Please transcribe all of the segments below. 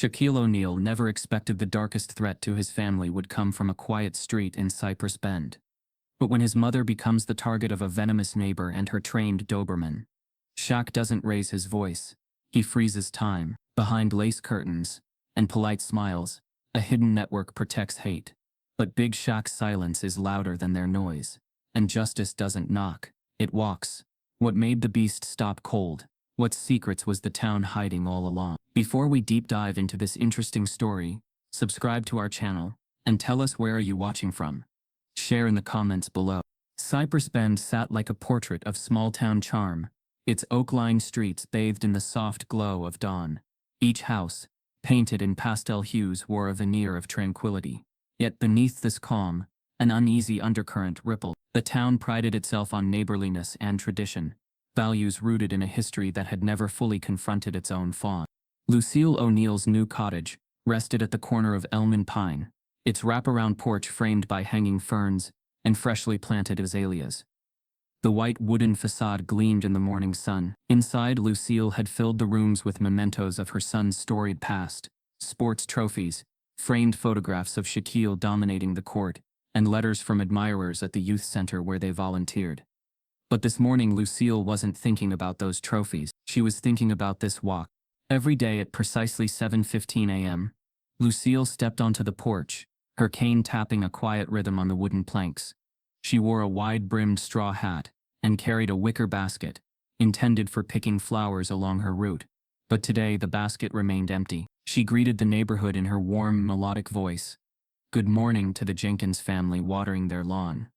Shaquille O'Neal never expected the darkest threat to his family would come from a quiet street in Cypress Bend. But when his mother becomes the target of a venomous neighbor and her trained Doberman, Shaq doesn't raise his voice. He freezes time. Behind lace curtains and polite smiles, a hidden network protects hate. But Big Shaq's silence is louder than their noise. And justice doesn't knock, it walks. What made the beast stop cold? What secrets was the town hiding all along? Before we deep dive into this interesting story, subscribe to our channel and tell us where are you watching from. Share in the comments below. Cypress Bend sat like a portrait of small-town charm, its oak-lined streets bathed in the soft glow of dawn. Each house, painted in pastel hues, wore a veneer of tranquility. Yet beneath this calm, an uneasy undercurrent rippled. The town prided itself on neighborliness and tradition, values rooted in a history that had never fully confronted its own flaws. Lucille O'Neal's new cottage rested at the corner of Elm and Pine, its wraparound porch framed by hanging ferns and freshly planted azaleas. The white wooden facade gleamed in the morning sun. Inside, Lucille had filled the rooms with mementos of her son's storied past, sports trophies, framed photographs of Shaquille dominating the court, and letters from admirers at the youth center where they volunteered. But this morning Lucille wasn't thinking about those trophies. She was thinking about this walk. Every day at precisely 7:15 a.m., Lucille stepped onto the porch, her cane tapping a quiet rhythm on the wooden planks. She wore a wide-brimmed straw hat and carried a wicker basket, intended for picking flowers along her route. But today the basket remained empty. She greeted the neighborhood in her warm, melodic voice. Good morning to the Jenkins family watering their lawn.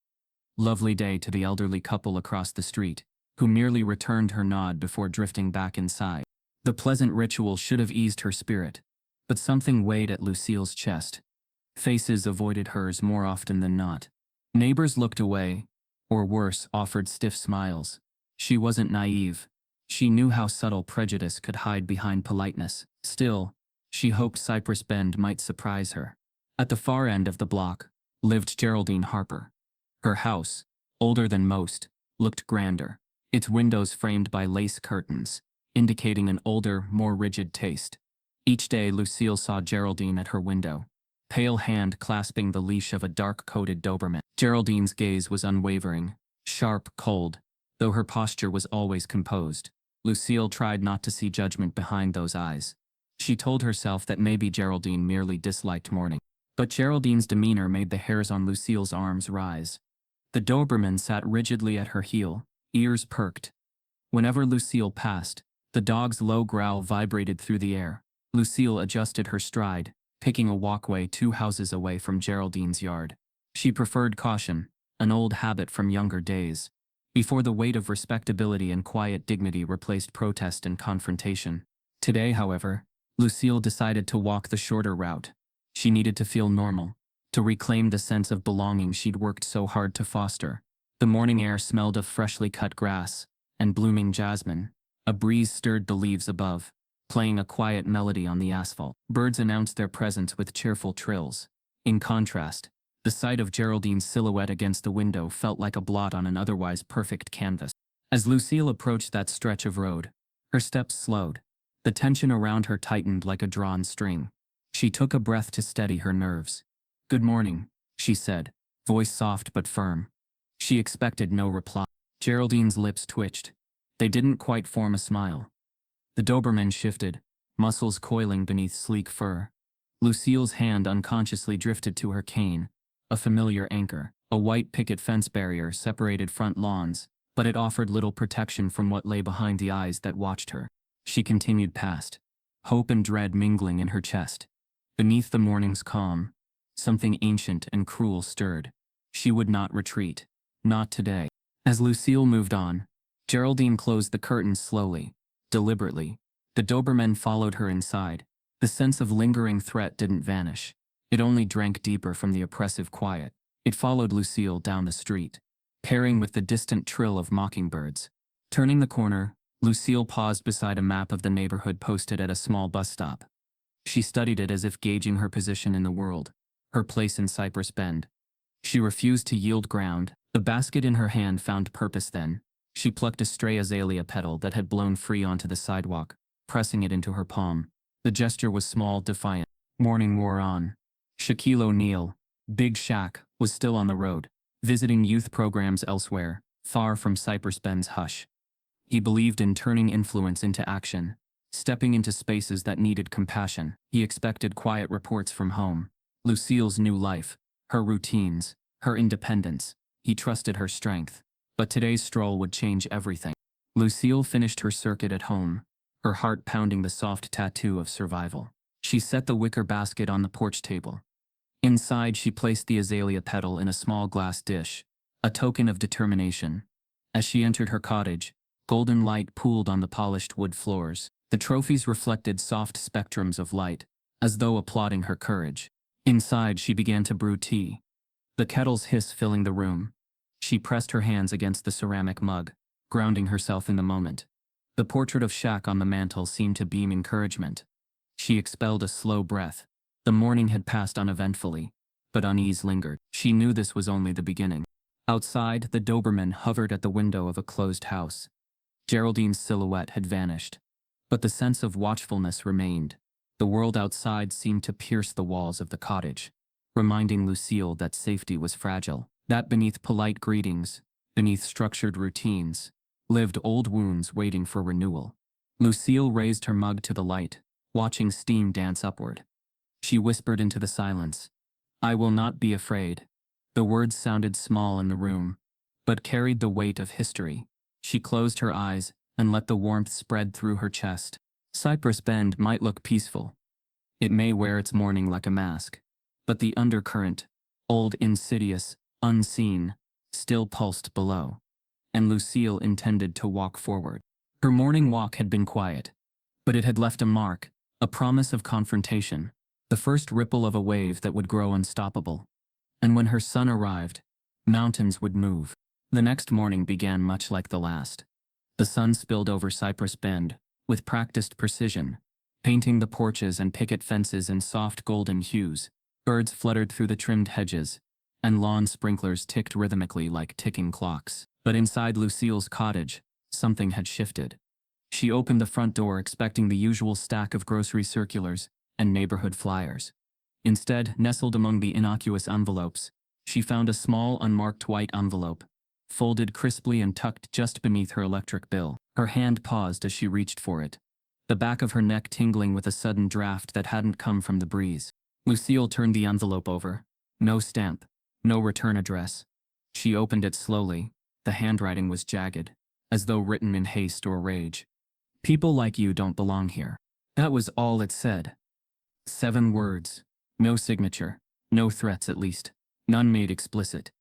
Lovely day to the elderly couple across the street, who merely returned her nod before drifting back inside. The pleasant ritual should have eased her spirit, but something weighed at Lucille's chest. Faces avoided hers more often than not. Neighbors looked away, or worse, offered stiff smiles. She wasn't naive. She knew how subtle prejudice could hide behind politeness. Still, she hoped Cypress Bend might surprise her. At the far end of the block lived Geraldine Harper. Her house, older than most, looked grander, its windows framed by lace curtains, indicating an older, more rigid taste. Each day Lucille saw Geraldine at her window, pale hand clasping the leash of a dark-coated Doberman. Geraldine's gaze was unwavering, sharp, cold, though her posture was always composed. Lucille tried not to see judgment behind those eyes. She told herself that maybe Geraldine merely disliked mourning. But Geraldine's demeanor made the hairs on Lucille's arms rise. The Doberman sat rigidly at her heel, ears perked. Whenever Lucille passed, the dog's low growl vibrated through the air. Lucille adjusted her stride, picking a walkway 2 houses away from Geraldine's yard. She preferred caution, an old habit from younger days, before the weight of respectability and quiet dignity replaced protest and confrontation. Today, however, Lucille decided to walk the shorter route. She needed to feel normal, to reclaim the sense of belonging she'd worked so hard to foster. The morning air smelled of freshly cut grass and blooming jasmine. A breeze stirred the leaves above, playing a quiet melody on the asphalt. Birds announced their presence with cheerful trills. In contrast, the sight of Geraldine's silhouette against the window felt like a blot on an otherwise perfect canvas. As Lucille approached that stretch of road, her steps slowed. The tension around her tightened like a drawn string. She took a breath to steady her nerves. "Good morning," she said, voice soft but firm. She expected no reply. Geraldine's lips twitched. They didn't quite form a smile. The Doberman shifted, muscles coiling beneath sleek fur. Lucille's hand unconsciously drifted to her cane, a familiar anchor. A white picket fence barrier separated front lawns, but it offered little protection from what lay behind the eyes that watched her. She continued past, hope and dread mingling in her chest. Beneath the morning's calm, something ancient and cruel stirred. She would not retreat. Not today. As Lucille moved on, Geraldine closed the curtains slowly, deliberately. The Doberman followed her inside. The sense of lingering threat didn't vanish. It only drank deeper from the oppressive quiet. It followed Lucille down the street, pairing with the distant trill of mockingbirds. Turning the corner, Lucille paused beside a map of the neighborhood posted at a small bus stop. She studied it as if gauging her position in the world, her place in Cypress Bend. She refused to yield ground. The basket in her hand found purpose then. She plucked a stray azalea petal that had blown free onto the sidewalk, pressing it into her palm. The gesture was small, defiant. Morning wore on. Shaquille O'Neal, Big Shaq, was still on the road, visiting youth programs elsewhere, far from Cypress Bend's hush. He believed in turning influence into action, stepping into spaces that needed compassion. He expected quiet reports from home. Lucille's new life, her routines, her independence. He trusted her strength. But today's stroll would change everything. Lucille finished her circuit at home, her heart pounding the soft tattoo of survival. She set the wicker basket on the porch table. Inside, she placed the azalea petal in a small glass dish, a token of determination. As she entered her cottage, golden light pooled on the polished wood floors. The trophies reflected soft spectrums of light, as though applauding her courage. Inside, she began to brew tea, the kettle's hiss filling the room. She pressed her hands against the ceramic mug, grounding herself in the moment. The portrait of Shaq on the mantel seemed to beam encouragement. She expelled a slow breath. The morning had passed uneventfully, but unease lingered. She knew this was only the beginning. Outside, the Doberman hovered at the window of a closed house. Geraldine's silhouette had vanished, but the sense of watchfulness remained. The world outside seemed to pierce the walls of the cottage, reminding Lucille that safety was fragile, that beneath polite greetings, beneath structured routines, lived old wounds waiting for renewal. Lucille raised her mug to the light, watching steam dance upward. She whispered into the silence, "I will not be afraid." The words sounded small in the room, but carried the weight of history. She closed her eyes and let the warmth spread through her chest. Cypress Bend might look peaceful. It may wear its mourning like a mask. But the undercurrent, old, insidious, unseen, still pulsed below. And Lucille intended to walk forward. Her morning walk had been quiet, but it had left a mark, a promise of confrontation, the first ripple of a wave that would grow unstoppable. And when her son arrived, mountains would move. The next morning began much like the last. The sun spilled over Cypress Bend, with practiced precision, painting the porches and picket fences in soft golden hues. Birds fluttered through the trimmed hedges, and lawn sprinklers ticked rhythmically like ticking clocks. But inside Lucille's cottage, something had shifted. She opened the front door expecting the usual stack of grocery circulars and neighborhood flyers. Instead, nestled among the innocuous envelopes, she found a small unmarked white envelope, folded crisply and tucked just beneath her electric bill. Her hand paused as she reached for it, the back of her neck tingling with a sudden draft that hadn't come from the breeze. Lucille turned the envelope over. No stamp, no return address. She opened it slowly. The handwriting was jagged, as though written in haste or rage. "People like you don't belong here." That was all it said. 7 words. No signature. No threats, at least. None made explicit.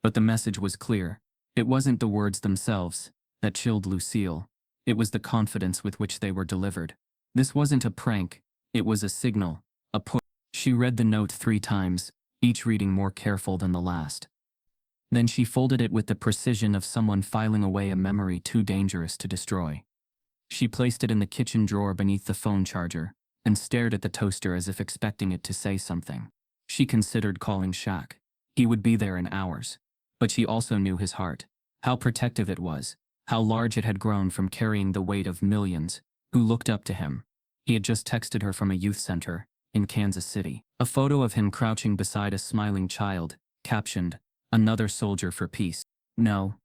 But the message was clear. It wasn't the words themselves that chilled Lucille. It was the confidence with which they were delivered. This wasn't a prank. It was a signal, a push. She read the note 3 times, each reading more careful than the last. Then she folded it with the precision of someone filing away a memory too dangerous to destroy. She placed it in the kitchen drawer beneath the phone charger, and stared at the toaster as if expecting it to say something. She considered calling Shaq. He would be there in hours. But she also knew his heart, how protective it was, how large it had grown from carrying the weight of millions who looked up to him. He had just texted her from a youth center in Kansas City. A photo of him crouching beside a smiling child, captioned, "Another soldier for peace." No,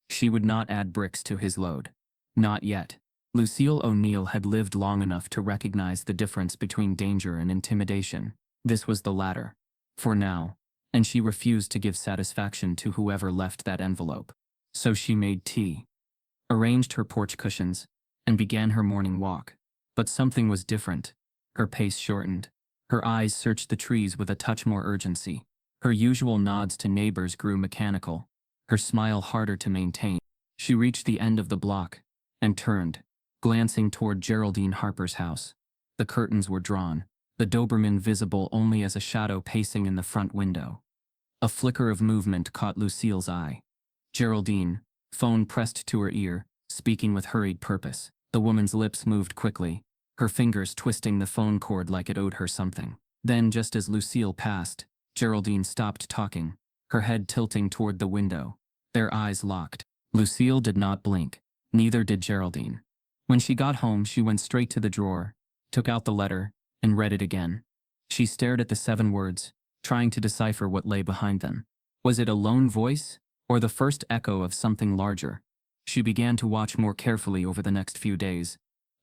she would not add bricks to his load. Not yet. Lucille O'Neal had lived long enough to recognize the difference between danger and intimidation. This was the latter. For now. And she refused to give satisfaction to whoever left that envelope. So she made tea, arranged her porch cushions, and began her morning walk. But something was different. Her pace shortened. Her eyes searched the trees with a touch more urgency. Her usual nods to neighbors grew mechanical, her smile harder to maintain. She reached the end of the block and turned, glancing toward Geraldine Harper's house. The curtains were drawn, the Doberman visible only as a shadow pacing in the front window. A flicker of movement caught Lucille's eye. Geraldine, phone pressed to her ear, speaking with hurried purpose. The woman's lips moved quickly, her fingers twisting the phone cord like it owed her something. Then, just as Lucille passed, Geraldine stopped talking, her head tilting toward the window. Their eyes locked. Lucille did not blink. Neither did Geraldine. When she got home, she went straight to the drawer, took out the letter, and read it again. She stared at the 7 words, trying to decipher what lay behind them. Was it a lone voice, or the first echo of something larger? She began to watch more carefully over the next few days.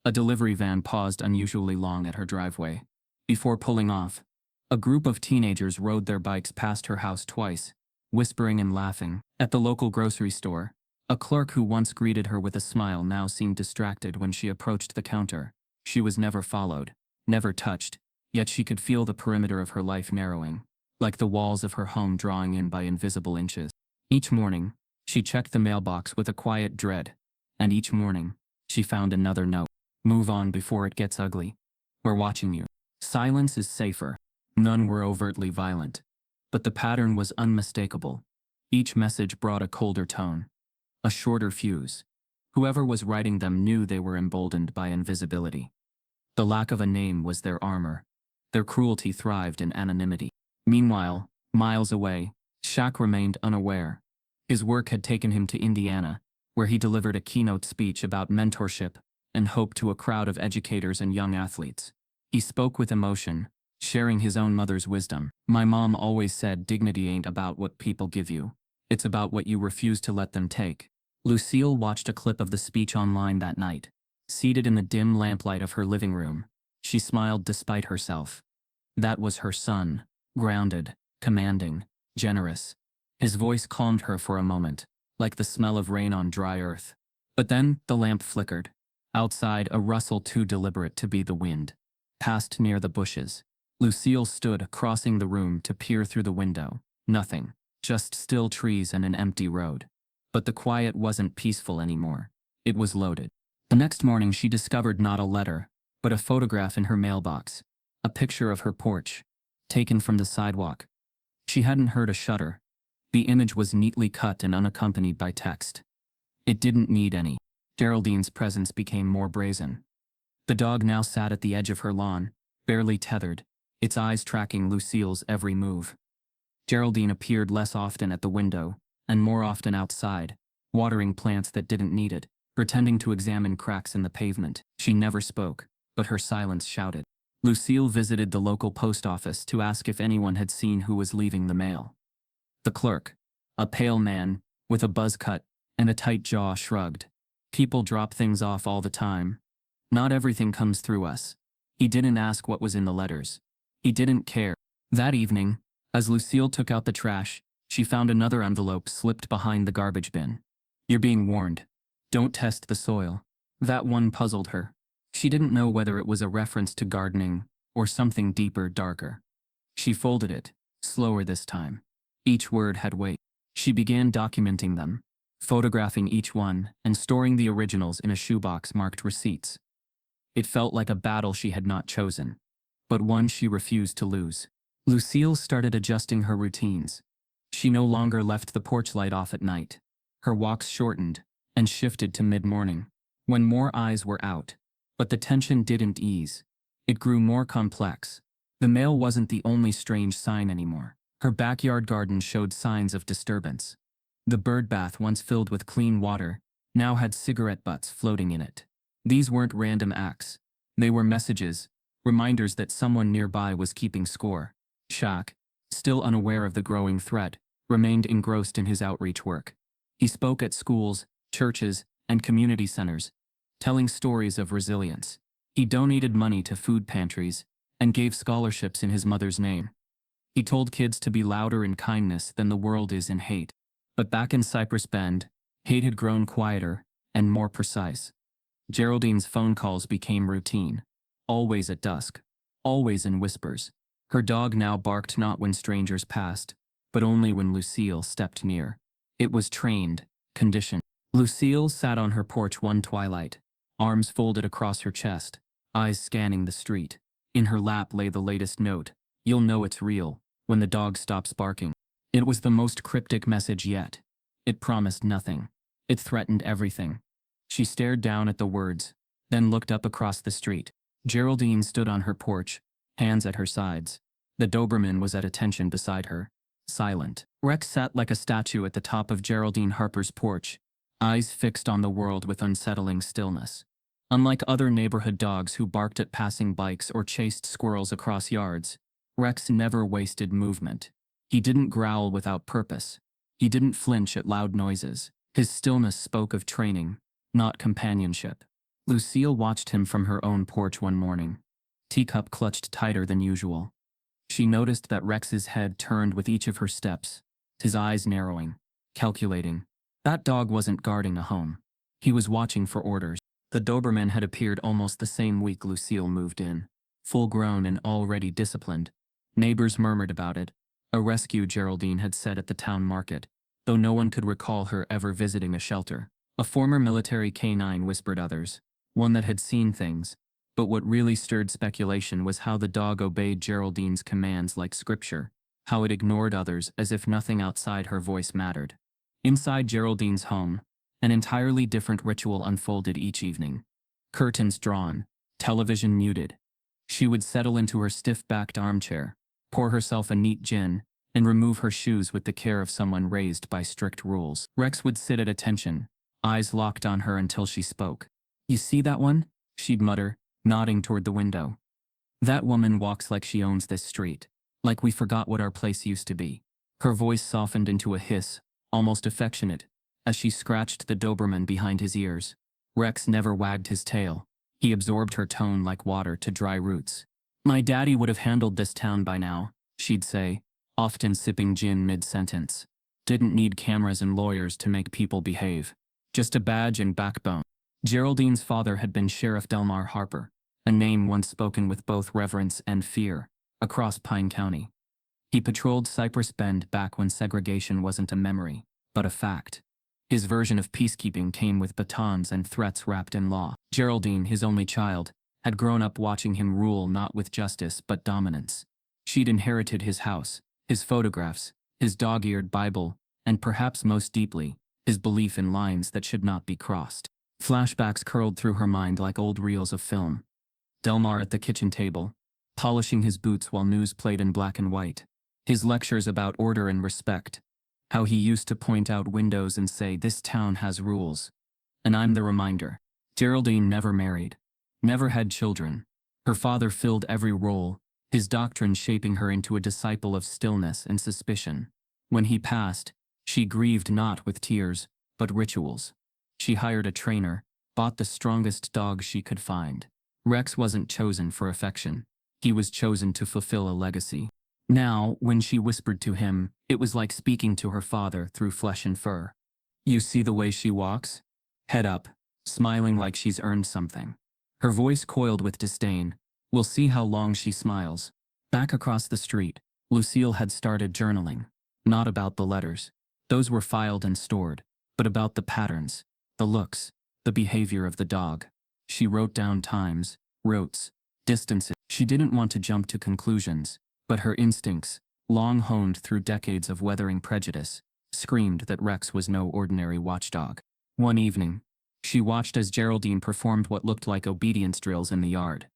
A delivery van paused unusually long at her driveway. Before pulling off, a group of teenagers rode their bikes past her house twice, whispering and laughing. At the local grocery store, a clerk who once greeted her with a smile now seemed distracted when she approached the counter. She was never followed, never touched, yet she could feel the perimeter of her life narrowing, like the walls of her home drawing in by invisible inches. Each morning, she checked the mailbox with a quiet dread, and each morning, she found another note. Move on before it gets ugly. We're watching you. Silence is safer. None were overtly violent, but the pattern was unmistakable. Each message brought a colder tone, a shorter fuse. Whoever was writing them knew they were emboldened by invisibility. The lack of a name was their armor. Their cruelty thrived in anonymity. Meanwhile, miles away, Shaq remained unaware. His work had taken him to Indiana, where he delivered a keynote speech about mentorship and hope to a crowd of educators and young athletes. He spoke with emotion, sharing his own mother's wisdom. My mom always said dignity ain't about what people give you. It's about what you refuse to let them take. Lucille watched a clip of the speech online that night. Seated in the dim lamplight of her living room, she smiled despite herself. That was her son, grounded, commanding, generous. His voice calmed her for a moment, like the smell of rain on dry earth. But then the lamp flickered. Outside, a rustle too deliberate to be the wind passed near the bushes. Lucille stood, crossing the room to peer through the window. Nothing, just still trees and an empty road. But the quiet wasn't peaceful anymore. It was loaded. The next morning she discovered not a letter, but a photograph in her mailbox. A picture of her porch, taken from the sidewalk. She hadn't heard a shudder. The image was neatly cut and unaccompanied by text. It didn't need any. Geraldine's presence became more brazen. The dog now sat at the edge of her lawn, barely tethered, its eyes tracking Lucille's every move. Geraldine appeared less often at the window, and more often outside, watering plants that didn't need it, pretending to examine cracks in the pavement. She never spoke, but her silence shouted. Lucille visited the local post office to ask if anyone had seen who was leaving the mail. The clerk, a pale man, with a buzz cut and a tight jaw, shrugged. People drop things off all the time. Not everything comes through us. He didn't ask what was in the letters. He didn't care. That evening, as Lucille took out the trash, she found another envelope slipped behind the garbage bin. You're being warned. Don't test the soil. That one puzzled her. She didn't know whether it was a reference to gardening or something deeper, darker. She folded it, slower this time. Each word had weight. She began documenting them, photographing each one and storing the originals in a shoebox marked receipts. It felt like a battle she had not chosen, but one she refused to lose. Lucille started adjusting her routines. She no longer left the porch light off at night. Her walks shortened and shifted to mid-morning, when more eyes were out. But the tension didn't ease. It grew more complex. The mail wasn't the only strange sign anymore. Her backyard garden showed signs of disturbance. The bird bath, once filled with clean water, now had cigarette butts floating in it. These weren't random acts. They were messages, reminders that someone nearby was keeping score. Shaq, still unaware of the growing threat, remained engrossed in his outreach work. He spoke at schools, churches, and community centers, telling stories of resilience. He donated money to food pantries and gave scholarships in his mother's name. He told kids to be louder in kindness than the world is in hate. But back in Cypress Bend, hate had grown quieter and more precise. Geraldine's phone calls became routine, always at dusk, always in whispers. Her dog now barked not when strangers passed, but only when Lucille stepped near. It was trained, conditioned. Lucille sat on her porch one twilight, arms folded across her chest, eyes scanning the street. In her lap lay the latest note. You'll know it's real when the dog stops barking. It was the most cryptic message yet. It promised nothing. It threatened everything. She stared down at the words, then looked up across the street. Geraldine stood on her porch, hands at her sides. The Doberman was at attention beside her, silent. Rex sat like a statue at the top of Geraldine Harper's porch, eyes fixed on the world with unsettling stillness. Unlike other neighborhood dogs who barked at passing bikes or chased squirrels across yards, Rex never wasted movement. He didn't growl without purpose. He didn't flinch at loud noises. His stillness spoke of training, not companionship. Lucille watched him from her own porch one morning, teacup clutched tighter than usual. She noticed that Rex's head turned with each of her steps, his eyes narrowing, calculating. That dog wasn't guarding a home. He was watching for orders. The Doberman had appeared almost the same week Lucille moved in, full-grown and already disciplined. Neighbors murmured about it. A rescue, Geraldine had said at the town market, though no one could recall her ever visiting a shelter. A former military canine, whispered others, one that had seen things. But what really stirred speculation was how the dog obeyed Geraldine's commands like scripture, how it ignored others as if nothing outside her voice mattered. Inside Geraldine's home, an entirely different ritual unfolded each evening. Curtains drawn, television muted. She would settle into her stiff-backed armchair, pour herself a neat gin, and remove her shoes with the care of someone raised by strict rules. Rex would sit at attention, eyes locked on her until she spoke. "You see that one?" she'd mutter, nodding toward the window. "That woman walks like she owns this street, like we forgot what our place used to be." Her voice softened into a hiss, almost affectionate, as she scratched the Doberman behind his ears. Rex never wagged his tail. He absorbed her tone like water to dry roots. "My daddy would have handled this town by now," she'd say, often sipping gin mid-sentence. "Didn't need cameras and lawyers to make people behave. Just a badge and backbone." Geraldine's father had been Sheriff Delmar Harper, a name once spoken with both reverence and fear, across Pine County. He patrolled Cypress Bend back when segregation wasn't a memory, but a fact. His version of peacekeeping came with batons and threats wrapped in law. Geraldine, his only child, had grown up watching him rule not with justice but dominance. She'd inherited his house, his photographs, his dog-eared Bible, and perhaps most deeply, his belief in lines that should not be crossed. Flashbacks curled through her mind like old reels of film. Delmar at the kitchen table, polishing his boots while news played in black and white. His lectures about order and respect. How he used to point out windows and say, "This town has rules." And I'm the reminder. Geraldine never married. Never had children. Her father filled every role, his doctrine shaping her into a disciple of stillness and suspicion. When he passed, she grieved not with tears, but rituals. She hired a trainer, bought the strongest dog she could find. Rex wasn't chosen for affection. He was chosen to fulfill a legacy. Now, when she whispered to him, it was like speaking to her father through flesh and fur. "You see the way she walks? Head up, smiling like she's earned something." Her voice coiled with disdain. "We'll see how long she smiles." Back across the street, Lucille had started journaling. Not about the letters. Those were filed and stored, but about the patterns, the looks, the behavior of the dog. She wrote down times, routes, distances. She didn't want to jump to conclusions, but her instincts, long honed through decades of weathering prejudice, screamed that Rex was no ordinary watchdog. One evening, she watched as Geraldine performed what looked like obedience drills in the yard.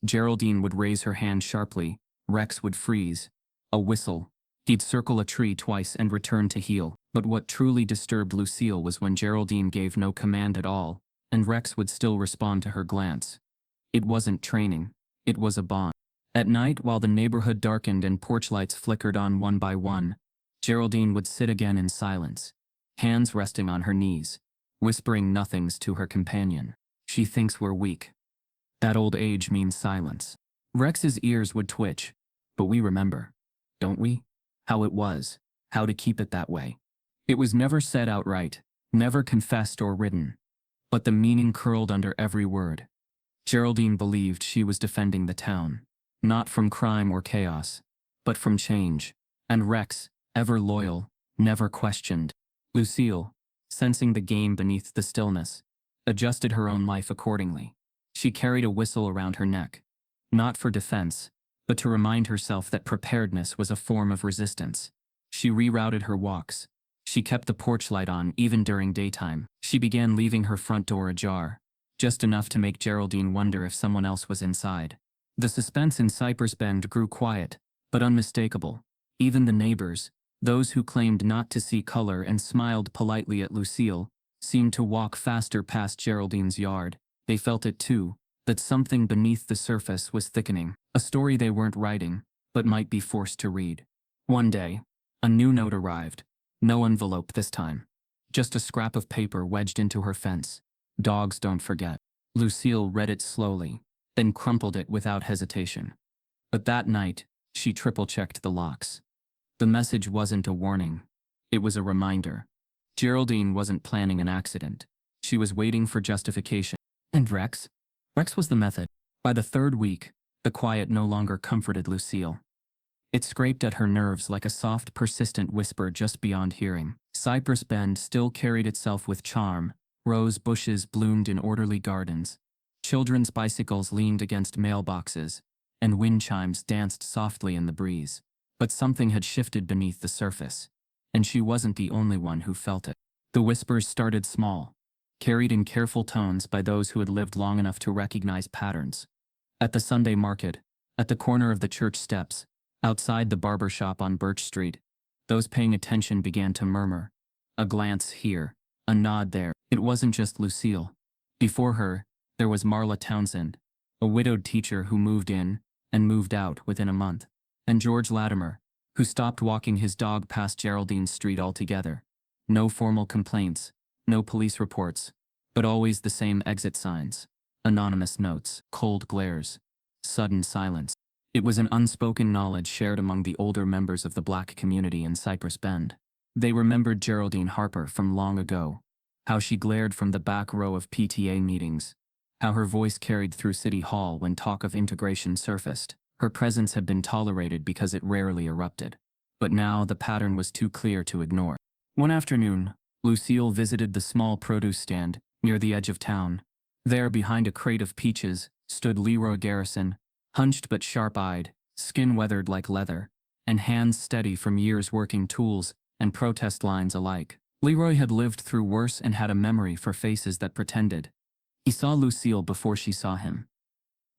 Geraldine would raise her hand sharply, Rex would freeze. A whistle. He'd circle a tree twice and return to heel. But what truly disturbed Lucille was when Geraldine gave no command at all, and Rex would still respond to her glance. It wasn't training. It was a bond. At night, while the neighborhood darkened and porch lights flickered on one by one, Geraldine would sit again in silence, hands resting on her knees, whispering nothings to her companion. "She thinks we're weak. That old age means silence." Rex's ears would twitch. "But we remember, don't we? How it was, how to keep it that way." It was never said outright, never confessed or written, but the meaning curled under every word. Geraldine believed she was defending the town, not from crime or chaos, but from change. And Rex, ever loyal, never questioned. Lucille, sensing the game beneath the stillness, adjusted her own life accordingly. She carried a whistle around her neck, not for defense, but to remind herself that preparedness was a form of resistance. She rerouted her walks. She kept the porch light on even during daytime. She began leaving her front door ajar, just enough to make Geraldine wonder if someone else was inside. The suspense in Cypress Bend grew quiet, but unmistakable. Even the neighbors, those who claimed not to see color and smiled politely at Lucille, seemed to walk faster past Geraldine's yard, They felt it too, that something beneath the surface was thickening. A story they weren't writing, but might be forced to read. One day, a new note arrived. No envelope this time. Just a scrap of paper wedged into her fence. Dogs don't forget. Lucille read it slowly, then crumpled it without hesitation. But that night, she triple-checked the locks. The message wasn't a warning. It was a reminder. Geraldine wasn't planning an accident. She was waiting for justification. And Rex? Rex was the method. By the third week, the quiet no longer comforted Lucille. It scraped at her nerves like a soft, persistent whisper just beyond hearing. Cypress Bend still carried itself with charm. Rose bushes bloomed in orderly gardens. Children's bicycles leaned against mailboxes, and wind chimes danced softly in the breeze. But something had shifted beneath the surface, and she wasn't the only one who felt it. The whispers started small, carried in careful tones by those who had lived long enough to recognize patterns. At the Sunday market, at the corner of the church steps, outside the barber shop on Birch Street, those paying attention began to murmur. A glance here, a nod there. It wasn't just Lucille. Before her, there was Marla Townsend, a widowed teacher who moved in and moved out within a month, and George Latimer, who stopped walking his dog past Geraldine Street altogether. No formal complaints, no police reports, but always the same exit signs, anonymous notes, cold glares, sudden silence. It was an unspoken knowledge shared among the older members of the Black community in Cypress Bend. They remembered Geraldine Harper from long ago, how she glared from the back row of PTA meetings, how her voice carried through City Hall when talk of integration surfaced. Her presence had been tolerated because it rarely erupted. But now the pattern was too clear to ignore. One afternoon, Lucille visited the small produce stand near the edge of town. There, behind a crate of peaches, stood Leroy Garrison, hunched but sharp-eyed, skin weathered like leather, and hands steady from years working tools and protest lines alike. Leroy had lived through worse and had a memory for faces that pretended. He saw Lucille before she saw him.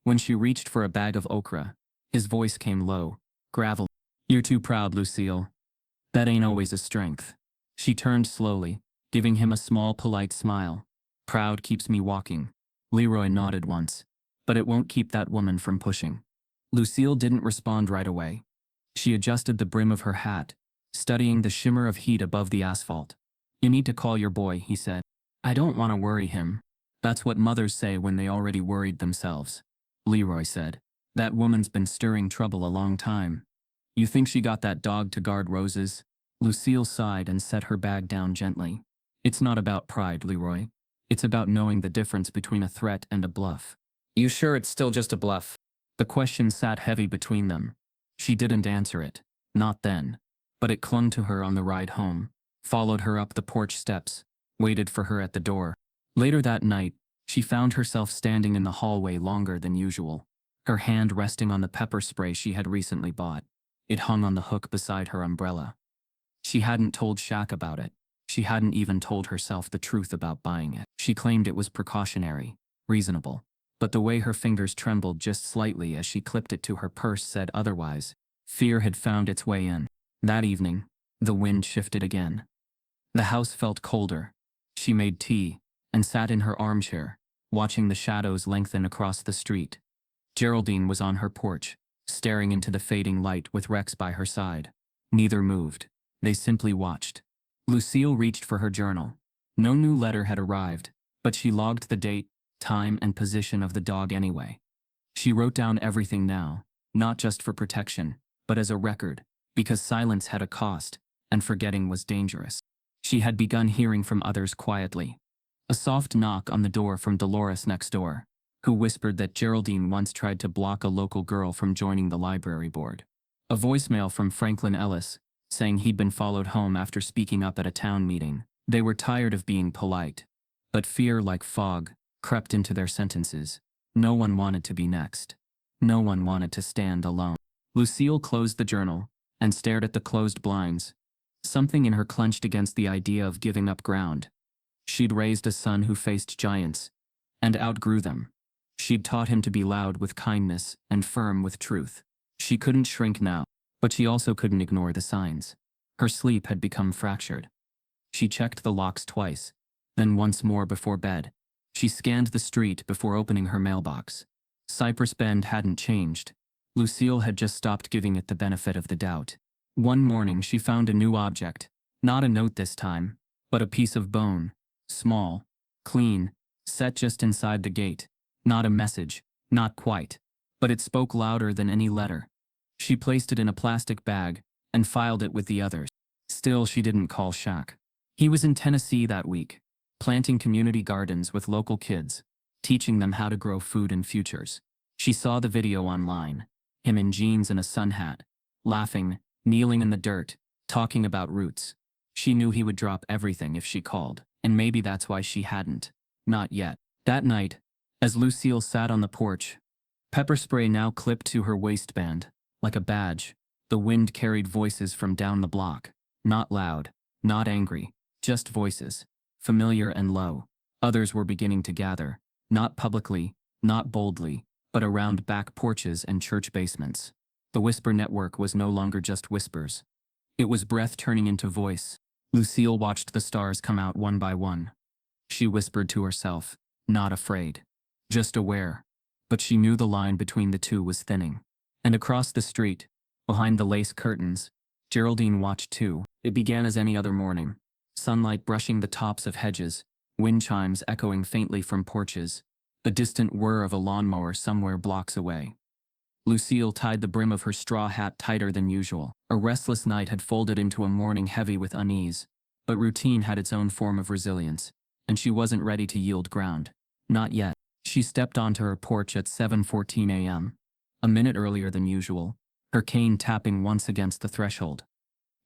When she reached for a bag of okra, his voice came low, gravelly. "You're too proud, Lucille. That ain't always a strength." She turned slowly, giving him a small, polite smile. "Proud keeps me walking." Leroy nodded once. "But it won't keep that woman from pushing." Lucille didn't respond right away. She adjusted the brim of her hat, studying the shimmer of heat above the asphalt. "You need to call your boy," he said. "I don't want to worry him." "That's what mothers say when they already worried themselves," Leroy said. "That woman's been stirring trouble a long time. You think she got that dog to guard Roses?" Lucille sighed and set her bag down gently. "It's not about pride, Leroy. It's about knowing the difference between a threat and a bluff." "You sure it's still just a bluff?" The question sat heavy between them. She didn't answer it. Not then. But it clung to her on the ride home, followed her up the porch steps, waited for her at the door. Later that night, she found herself standing in the hallway longer than usual, her hand resting on the pepper spray she had recently bought. It hung on the hook beside her umbrella. She hadn't told Shaq about it. She hadn't even told herself the truth about buying it. She claimed it was precautionary, reasonable. But the way her fingers trembled just slightly as she clipped it to her purse said otherwise. Fear had found its way in. That evening, the wind shifted again. The house felt colder. She made tea and sat in her armchair, watching the shadows lengthen across the street. Geraldine was on her porch, staring into the fading light with Rex by her side. Neither moved. They simply watched. Lucille reached for her journal. No new letter had arrived, but she logged the date, time, and position of the dog anyway. She wrote down everything now, not just for protection, but as a record, because silence had a cost, and forgetting was dangerous. She had begun hearing from others quietly. A soft knock on the door from Dolores next door, who whispered that Geraldine once tried to block a local girl from joining the library board. A voicemail from Franklin Ellis, saying he'd been followed home after speaking up at a town meeting. They were tired of being polite, but fear, like fog, crept into their sentences. No one wanted to be next. No one wanted to stand alone. Lucille closed the journal and stared at the closed blinds. Something in her clenched against the idea of giving up ground. She'd raised a son who faced giants and outgrew them. She'd taught him to be loud with kindness and firm with truth. She couldn't shrink now, but she also couldn't ignore the signs. Her sleep had become fractured. She checked the locks twice, then once more before bed, She scanned the street before opening her mailbox. Cypress Bend hadn't changed. Lucille had just stopped giving it the benefit of the doubt. One morning she found a new object. Not a note this time, but a piece of bone. Small, clean, set just inside the gate. Not a message, not quite. But it spoke louder than any letter. She placed it in a plastic bag and filed it with the others. Still, she didn't call Shaq. He was in Tennessee that week, planting community gardens with local kids, teaching them how to grow food and futures. She saw the video online, him in jeans and a sun hat, laughing, kneeling in the dirt, talking about roots. She knew he would drop everything if she called, and maybe that's why she hadn't. Not yet. That night, as Lucille sat on the porch, pepper spray now clipped to her waistband, like a badge, the wind carried voices from down the block. Not loud, not angry, just voices, familiar and low. Others were beginning to gather, not publicly, not boldly, but around back porches and church basements. The whisper network was no longer just whispers. It was breath turning into voice. Lucille watched the stars come out one by one. She whispered to herself, not afraid, just aware. But she knew the line between the two was thinning. And across the street, behind the lace curtains, Geraldine watched too. It began as any other morning. Sunlight brushing the tops of hedges, wind chimes echoing faintly from porches, the distant whir of a lawnmower somewhere blocks away. Lucille tied the brim of her straw hat tighter than usual. A restless night had folded into a morning heavy with unease, but routine had its own form of resilience, and she wasn't ready to yield ground. Not yet. She stepped onto her porch at 7:14 a.m., a minute earlier than usual, her cane tapping once against the threshold.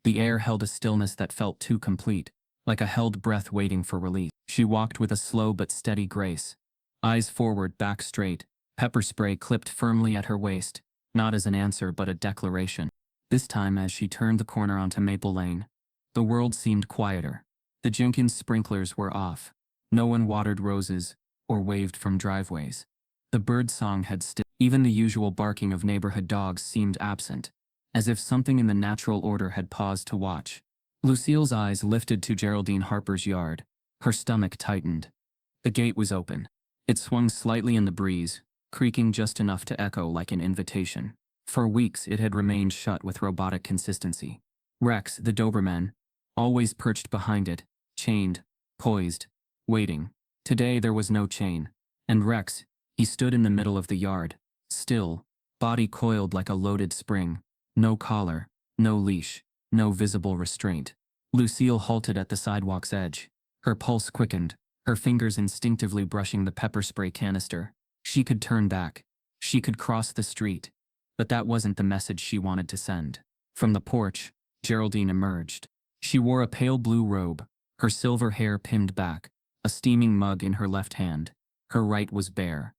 The air held a stillness that felt too complete, like a held breath waiting for release. She walked with a slow but steady grace. Eyes forward, back straight, pepper spray clipped firmly at her waist, not as an answer but a declaration. This time as she turned the corner onto Maple Lane, the world seemed quieter. The Jenkins sprinklers were off. No one watered roses or waved from driveways. The bird song had stilled. Even the usual barking of neighborhood dogs seemed absent, as if something in the natural order had paused to watch. Lucille's eyes lifted to Geraldine Harper's yard. Her stomach tightened. The gate was open. It swung slightly in the breeze, creaking just enough to echo like an invitation. For weeks it had remained shut with robotic consistency. Rex, the Doberman, always perched behind it, chained, poised, waiting. Today there was no chain. And Rex, he stood in the middle of the yard, still, body coiled like a loaded spring. No collar, no leash, no visible restraint. Lucille halted at the sidewalk's edge. Her pulse quickened, her fingers instinctively brushing the pepper spray canister. She could turn back. She could cross the street. But that wasn't the message she wanted to send. From the porch, Geraldine emerged. She wore a pale blue robe, her silver hair pinned back, a steaming mug in her left hand. Her right was bare.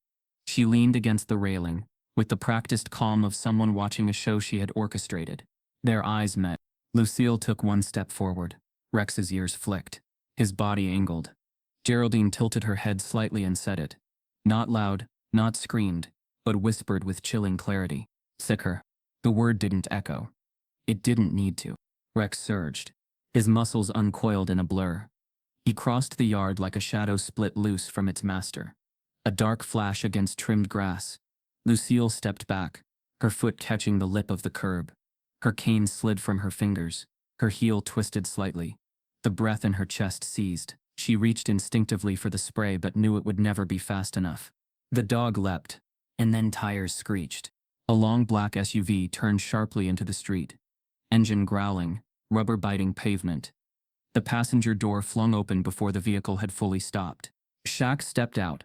She leaned against the railing, with the practiced calm of someone watching a show she had orchestrated. Their eyes met. Lucille took one step forward. Rex's ears flicked. His body angled. Geraldine tilted her head slightly and said it. Not loud, not screamed, but whispered with chilling clarity. Sicker. The word didn't echo. It didn't need to. Rex surged. His muscles uncoiled in a blur. He crossed the yard like a shadow split loose from its master. A dark flash against trimmed grass. Lucille stepped back, her foot catching the lip of the curb. Her cane slid from her fingers, her heel twisted slightly. The breath in her chest seized. She reached instinctively for the spray but knew it would never be fast enough. The dog leapt, and then tires screeched. A long black SUV turned sharply into the street. Engine growling, rubber biting pavement. The passenger door flung open before the vehicle had fully stopped. Shaq stepped out.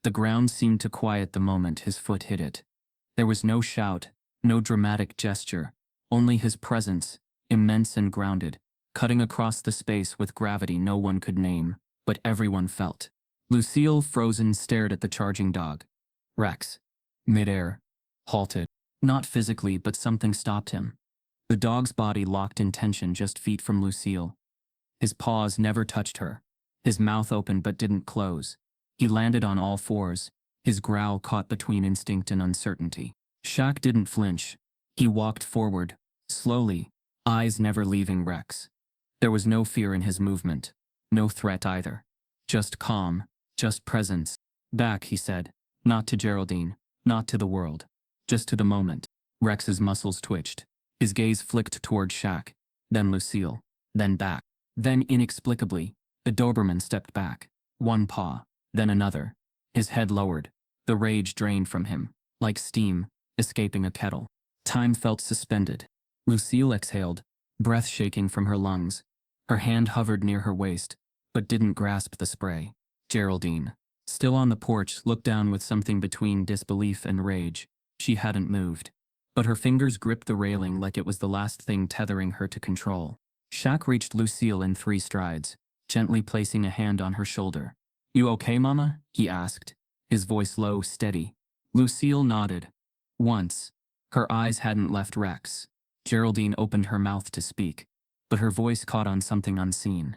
The ground seemed to quiet the moment his foot hit it. There was no shout, no dramatic gesture, only his presence, immense and grounded, cutting across the space with gravity no one could name, but everyone felt. Lucille, frozen, stared at the charging dog. Rex, midair, halted. Not physically, but something stopped him. The dog's body locked in tension just feet from Lucille. His paws never touched her. His mouth opened but didn't close. He landed on all fours, his growl caught between instinct and uncertainty. Shaq didn't flinch. He walked forward, slowly, eyes never leaving Rex. There was no fear in his movement, no threat either. Just calm, Just presence. Back, he said. Not to Geraldine. Not to the world. Just to the moment. Rex's muscles twitched. His gaze flicked toward Shaq. Then Lucille. Then back. Then inexplicably, the Doberman stepped back. One paw. Then another. His head lowered. The rage drained from him, like steam, escaping a kettle. Time felt suspended. Lucille exhaled, breath shaking from her lungs. Her hand hovered near her waist, but didn't grasp the spray. Geraldine, still on the porch, looked down with something between disbelief and rage. She hadn't moved, but her fingers gripped the railing like it was the last thing tethering her to control. Shaq reached Lucille in 3 strides, gently placing a hand on her shoulder. "You okay, Mama?" he asked, his voice low, steady. Lucille nodded. Once, her eyes hadn't left Rex. Geraldine opened her mouth to speak, but her voice caught on something unseen.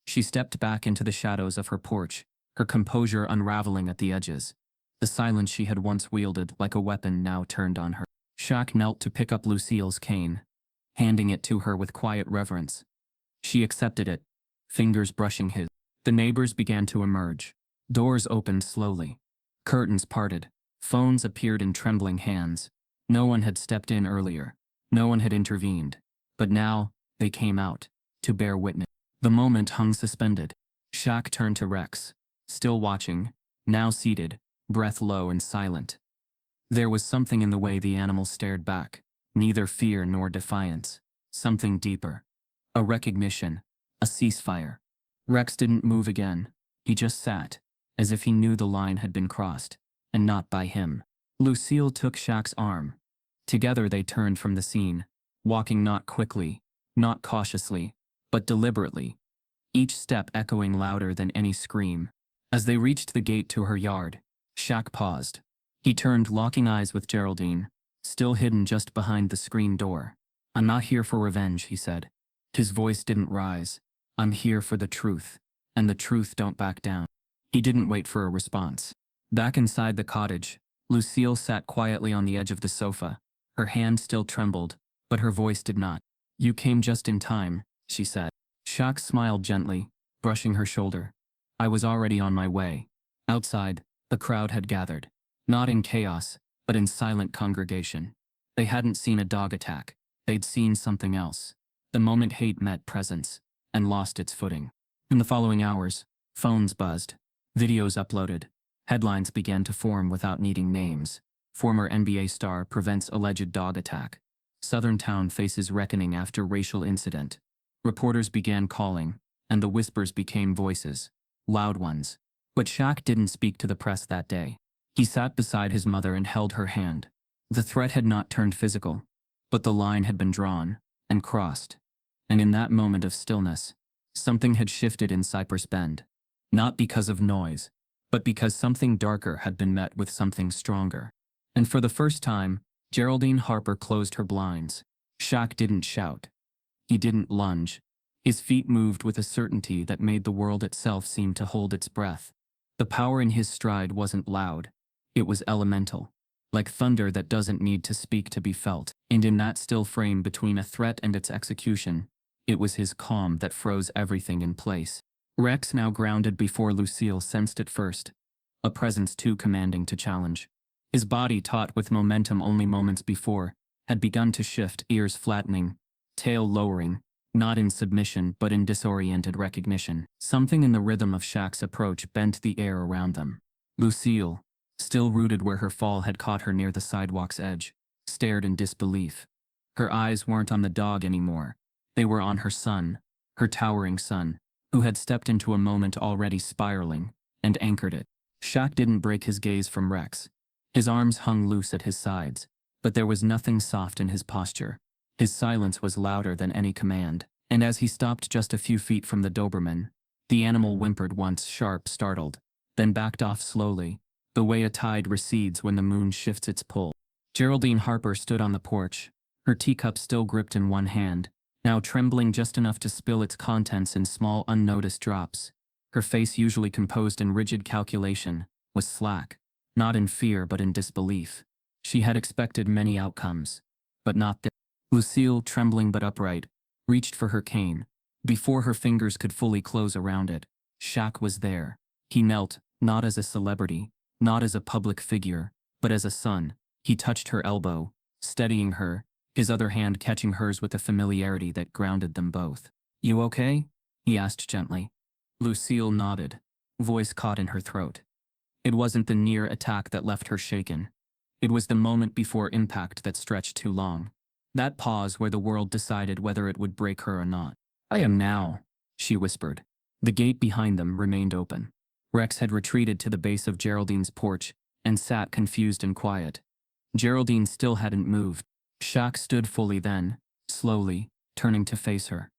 She stepped back into the shadows of her porch, her composure unraveling at the edges. The silence she had once wielded like a weapon now turned on her. Shaq knelt to pick up Lucille's cane, handing it to her with quiet reverence. She accepted it, fingers brushing his. The neighbors began to emerge. Doors opened slowly. Curtains parted. Phones appeared in trembling hands. No one had stepped in earlier. No one had intervened. But now, they came out, to bear witness. The moment hung suspended. Shaq turned to Rex, still watching, now seated, breath low and silent. There was something in the way the animal stared back, neither fear nor defiance. Something deeper. A recognition. A ceasefire. Rex didn't move again. He just sat, as if he knew the line had been crossed, and not by him. Lucille took Shaq's arm. Together they turned from the scene, walking not quickly, not cautiously, but deliberately, each step echoing louder than any scream. As they reached the gate to her yard, Shaq paused. He turned, locking eyes with Geraldine, still hidden just behind the screen door. "I'm not here for revenge," he said. His voice didn't rise. "I'm here for the truth, and the truth don't back down." He didn't wait for a response. Back inside the cottage, Lucille sat quietly on the edge of the sofa. Her hand still trembled, but her voice did not. "You came just in time," she said. Shaq smiled gently, brushing her shoulder. "I was already on my way." Outside, the crowd had gathered. Not in chaos, but in silent congregation. They hadn't seen a dog attack. They'd seen something else. The moment hate met presence, and lost its footing. In the following hours, phones buzzed. Videos uploaded. Headlines began to form without needing names. Former NBA star prevents alleged dog attack. Southern town faces reckoning after racial incident. Reporters began calling, and the whispers became voices. Loud ones. But Shaq didn't speak to the press that day. He sat beside his mother and held her hand. The threat had not turned physical, but the line had been drawn, and crossed. And in that moment of stillness, something had shifted in Cypress Bend. Not because of noise, but because something darker had been met with something stronger. And for the first time, Geraldine Harper closed her blinds. Shaq didn't shout. He didn't lunge. His feet moved with a certainty that made the world itself seem to hold its breath. The power in his stride wasn't loud. It was elemental, like thunder that doesn't need to speak to be felt. And in that still frame between a threat and its execution, it was his calm that froze everything in place. Rex, now grounded before Lucille, sensed it first. A presence too commanding to challenge. His body, taut with momentum only moments before, had begun to shift, ears flattening, tail lowering, not in submission but in disoriented recognition. Something in the rhythm of Shaq's approach bent the air around them. Lucille, still rooted where her fall had caught her near the sidewalk's edge, stared in disbelief. Her eyes weren't on the dog anymore. They were on her son, her towering son, who had stepped into a moment already spiraling, and anchored it. Shaq didn't break his gaze from Rex. His arms hung loose at his sides, but there was nothing soft in his posture. His silence was louder than any command, and as he stopped just a few feet from the Doberman, the animal whimpered once, sharp, startled, then backed off slowly, the way a tide recedes when the moon shifts its pull. Geraldine Harper stood on the porch, her teacup still gripped in one hand, now trembling just enough to spill its contents in small, unnoticed drops. Her face, usually composed in rigid calculation, was slack, not in fear but in disbelief. She had expected many outcomes, but not this. Lucille, trembling but upright, reached for her cane. Before her fingers could fully close around it, Shaq was there. He knelt, not as a celebrity, not as a public figure, but as a son. He touched her elbow, steadying her, his other hand catching hers with a familiarity that grounded them both. "You okay?" he asked gently. Lucille nodded, voice caught in her throat. It wasn't the near attack that left her shaken. It was the moment before impact that stretched too long. That pause where the world decided whether it would break her or not. "I am now," she whispered. The gate behind them remained open. Rex had retreated to the base of Geraldine's porch and sat confused and quiet. Geraldine still hadn't moved. Shaq stood fully then, slowly, turning to face her.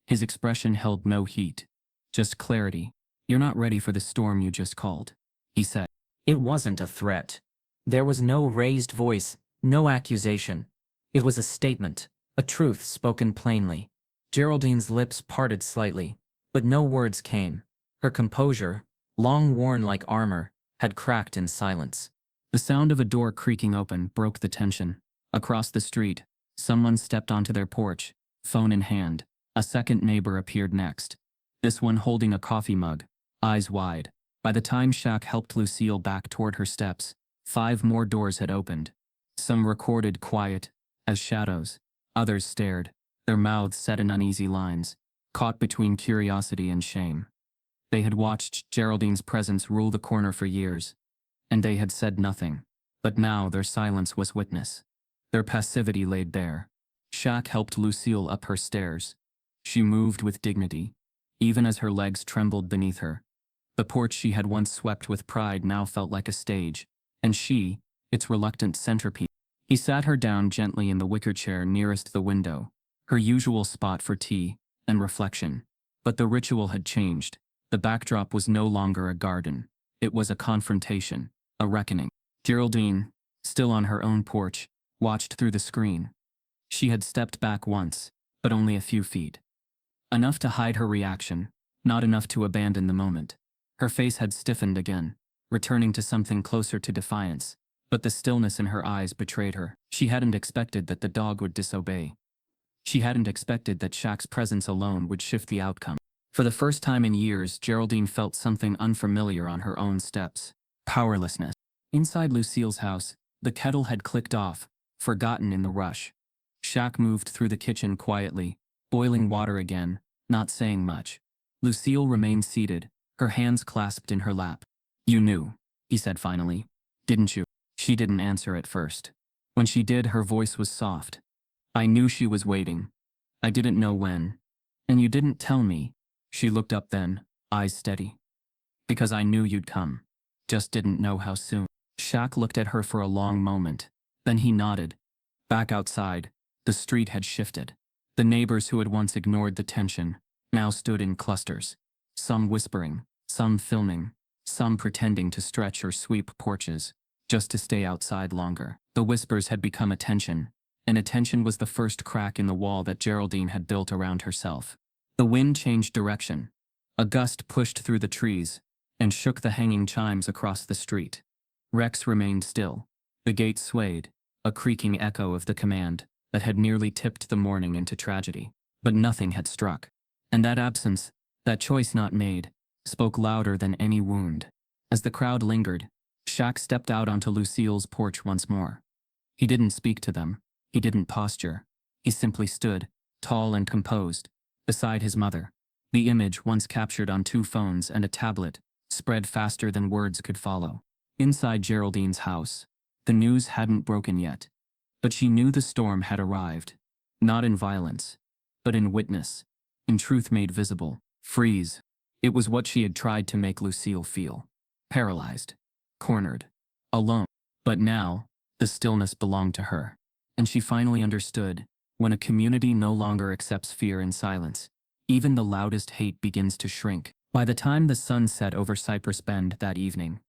His expression held no heat, just clarity. "You're not ready for the storm you just called," he said. It wasn't a threat. There was no raised voice, no accusation. It was a statement, a truth spoken plainly. Geraldine's lips parted slightly, but no words came. Her composure, long worn like armor, had cracked in silence. The sound of a door creaking open broke the tension. Across the street, someone stepped onto their porch, phone in hand. A second neighbor appeared next, this one holding a coffee mug, eyes wide. By the time Shaq helped Lucille back toward her steps, 5 more doors had opened. Some recorded quiet, as shadows. Others stared, their mouths set in uneasy lines, caught between curiosity and shame. They had watched Geraldine's presence rule the corner for years, and they had said nothing. But now their silence was witness. Their passivity laid bare. Shaq helped Lucille up her stairs. She moved with dignity, even as her legs trembled beneath her. The porch she had once swept with pride now felt like a stage, and she, its reluctant centerpiece. He sat her down gently in the wicker chair nearest the window, her usual spot for tea and reflection. But the ritual had changed. The backdrop was no longer a garden. It was a confrontation, a reckoning. Geraldine, still on her own porch, watched through the screen. She had stepped back once, but only a few feet. Enough to hide her reaction, not enough to abandon the moment. Her face had stiffened again, returning to something closer to defiance, but the stillness in her eyes betrayed her. She hadn't expected that the dog would disobey. She hadn't expected that Shaq's presence alone would shift the outcome. For the first time in years, Geraldine felt something unfamiliar on her own steps. Powerlessness. Inside Lucille's house, the kettle had clicked off, forgotten in the rush. Shaq moved through the kitchen quietly, boiling water again, not saying much. Lucille remained seated, her hands clasped in her lap. "You knew," he said finally, "didn't you?" She didn't answer at first. When she did, her voice was soft. "I knew she was waiting. I didn't know when. And you didn't tell me." She looked up then, eyes steady. "Because I knew you'd come. Just didn't know how soon." Shaq looked at her for a long moment. Then he nodded. Back outside, the street had shifted. The neighbors who had once ignored the tension now stood in clusters. Some whispering, some filming, some pretending to stretch or sweep porches, just to stay outside longer. The whispers had become attention, and attention was the first crack in the wall that Geraldine had built around herself. The wind changed direction. A gust pushed through the trees and shook the hanging chimes across the street. Rex remained still. The gate swayed, a creaking echo of the command that had nearly tipped the morning into tragedy. But nothing had struck. And that absence, that choice not made, spoke louder than any wound. As the crowd lingered, Shaq stepped out onto Lucille's porch once more. He didn't speak to them. He didn't posture. He simply stood, tall and composed, beside his mother. The image, once captured on 2 phones and a tablet, spread faster than words could follow. Inside Geraldine's house, the news hadn't broken yet. But she knew the storm had arrived. Not in violence, but in witness, in truth made visible. Freeze. It was what she had tried to make Lucille feel. Paralyzed. Cornered. Alone. But now, the stillness belonged to her. And she finally understood, when a community no longer accepts fear in silence, even the loudest hate begins to shrink. By the time the sun set over Cypress Bend that evening,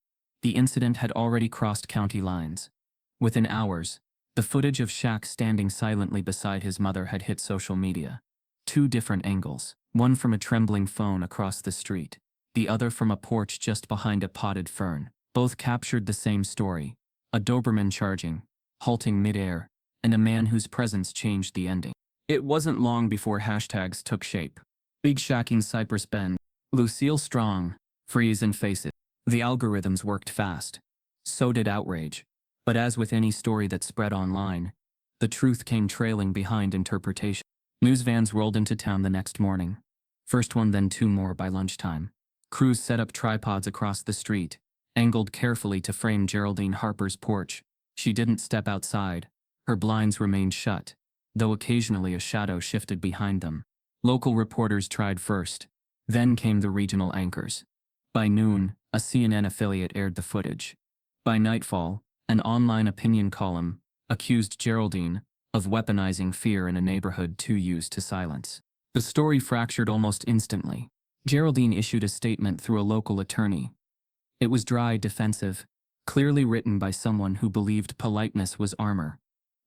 the incident had already crossed county lines. Within hours, the footage of Shaq standing silently beside his mother had hit social media. 2 different angles, one from a trembling phone across the street, the other from a porch just behind a potted fern. Both captured the same story: a Doberman charging, halting midair, and a man whose presence changed the ending. It wasn't long before hashtags took shape. Big Shaq in Cypress Bend, Lucille Strong, freeze and face it. The algorithms worked fast. So did outrage. But as with any story that spread online, the truth came trailing behind interpretation. News vans rolled into town the next morning. First one, then two more by lunchtime. Crews set up tripods across the street, angled carefully to frame Geraldine Harper's porch. She didn't step outside. Her blinds remained shut, though occasionally a shadow shifted behind them. Local reporters tried first. Then came the regional anchors. By noon, a CNN affiliate aired the footage. By nightfall, an online opinion column accused Geraldine of weaponizing fear in a neighborhood too used to silence. The story fractured almost instantly. Geraldine issued a statement through a local attorney. It was dry, defensive, clearly written by someone who believed politeness was armor.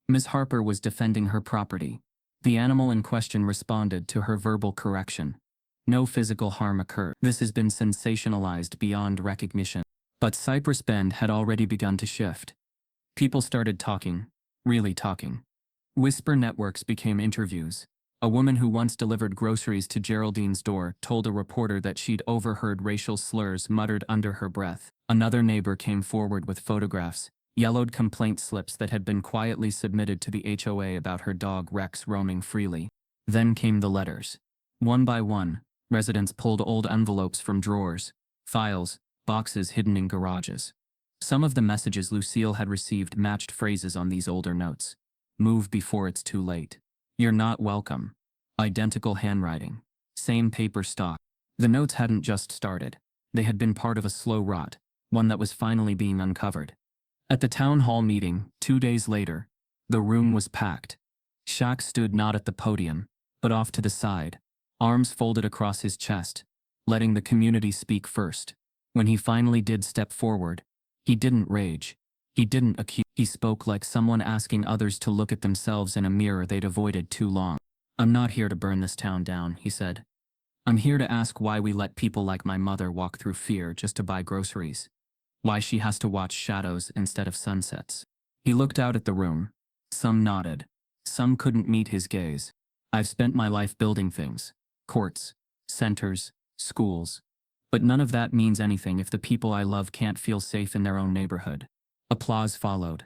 Ms. Harper was defending her property. The animal in question responded to her verbal correction. No physical harm occurred. This has been sensationalized beyond recognition. But Cypress Bend had already begun to shift. People started talking, really talking. Whisper networks became interviews. A woman who once delivered groceries to Geraldine's door told a reporter that she'd overheard racial slurs muttered under her breath. Another neighbor came forward with photographs, yellowed complaint slips that had been quietly submitted to the HOA about her dog Rex roaming freely. Then came the letters. One by one, residents pulled old envelopes from drawers, files, boxes hidden in garages. Some of the messages Lucille had received matched phrases on these older notes. Move before it's too late. You're not welcome. Identical handwriting. Same paper stock. The notes hadn't just started. They had been part of a slow rot, one that was finally being uncovered. At the town hall meeting, 2 days later, the room was packed. Shaq stood not at the podium, but off to the side, arms folded across his chest, letting the community speak first. When he finally did step forward, he didn't rage. He didn't accuse. He spoke like someone asking others to look at themselves in a mirror they'd avoided too long. I'm not here to burn this town down, he said. I'm here to ask why we let people like my mother walk through fear just to buy groceries. Why she has to watch shadows instead of sunsets. He looked out at the room. Some nodded. Some couldn't meet his gaze. I've spent my life building things. Courts, centers, schools. But none of that means anything if the people I love can't feel safe in their own neighborhood. Applause followed.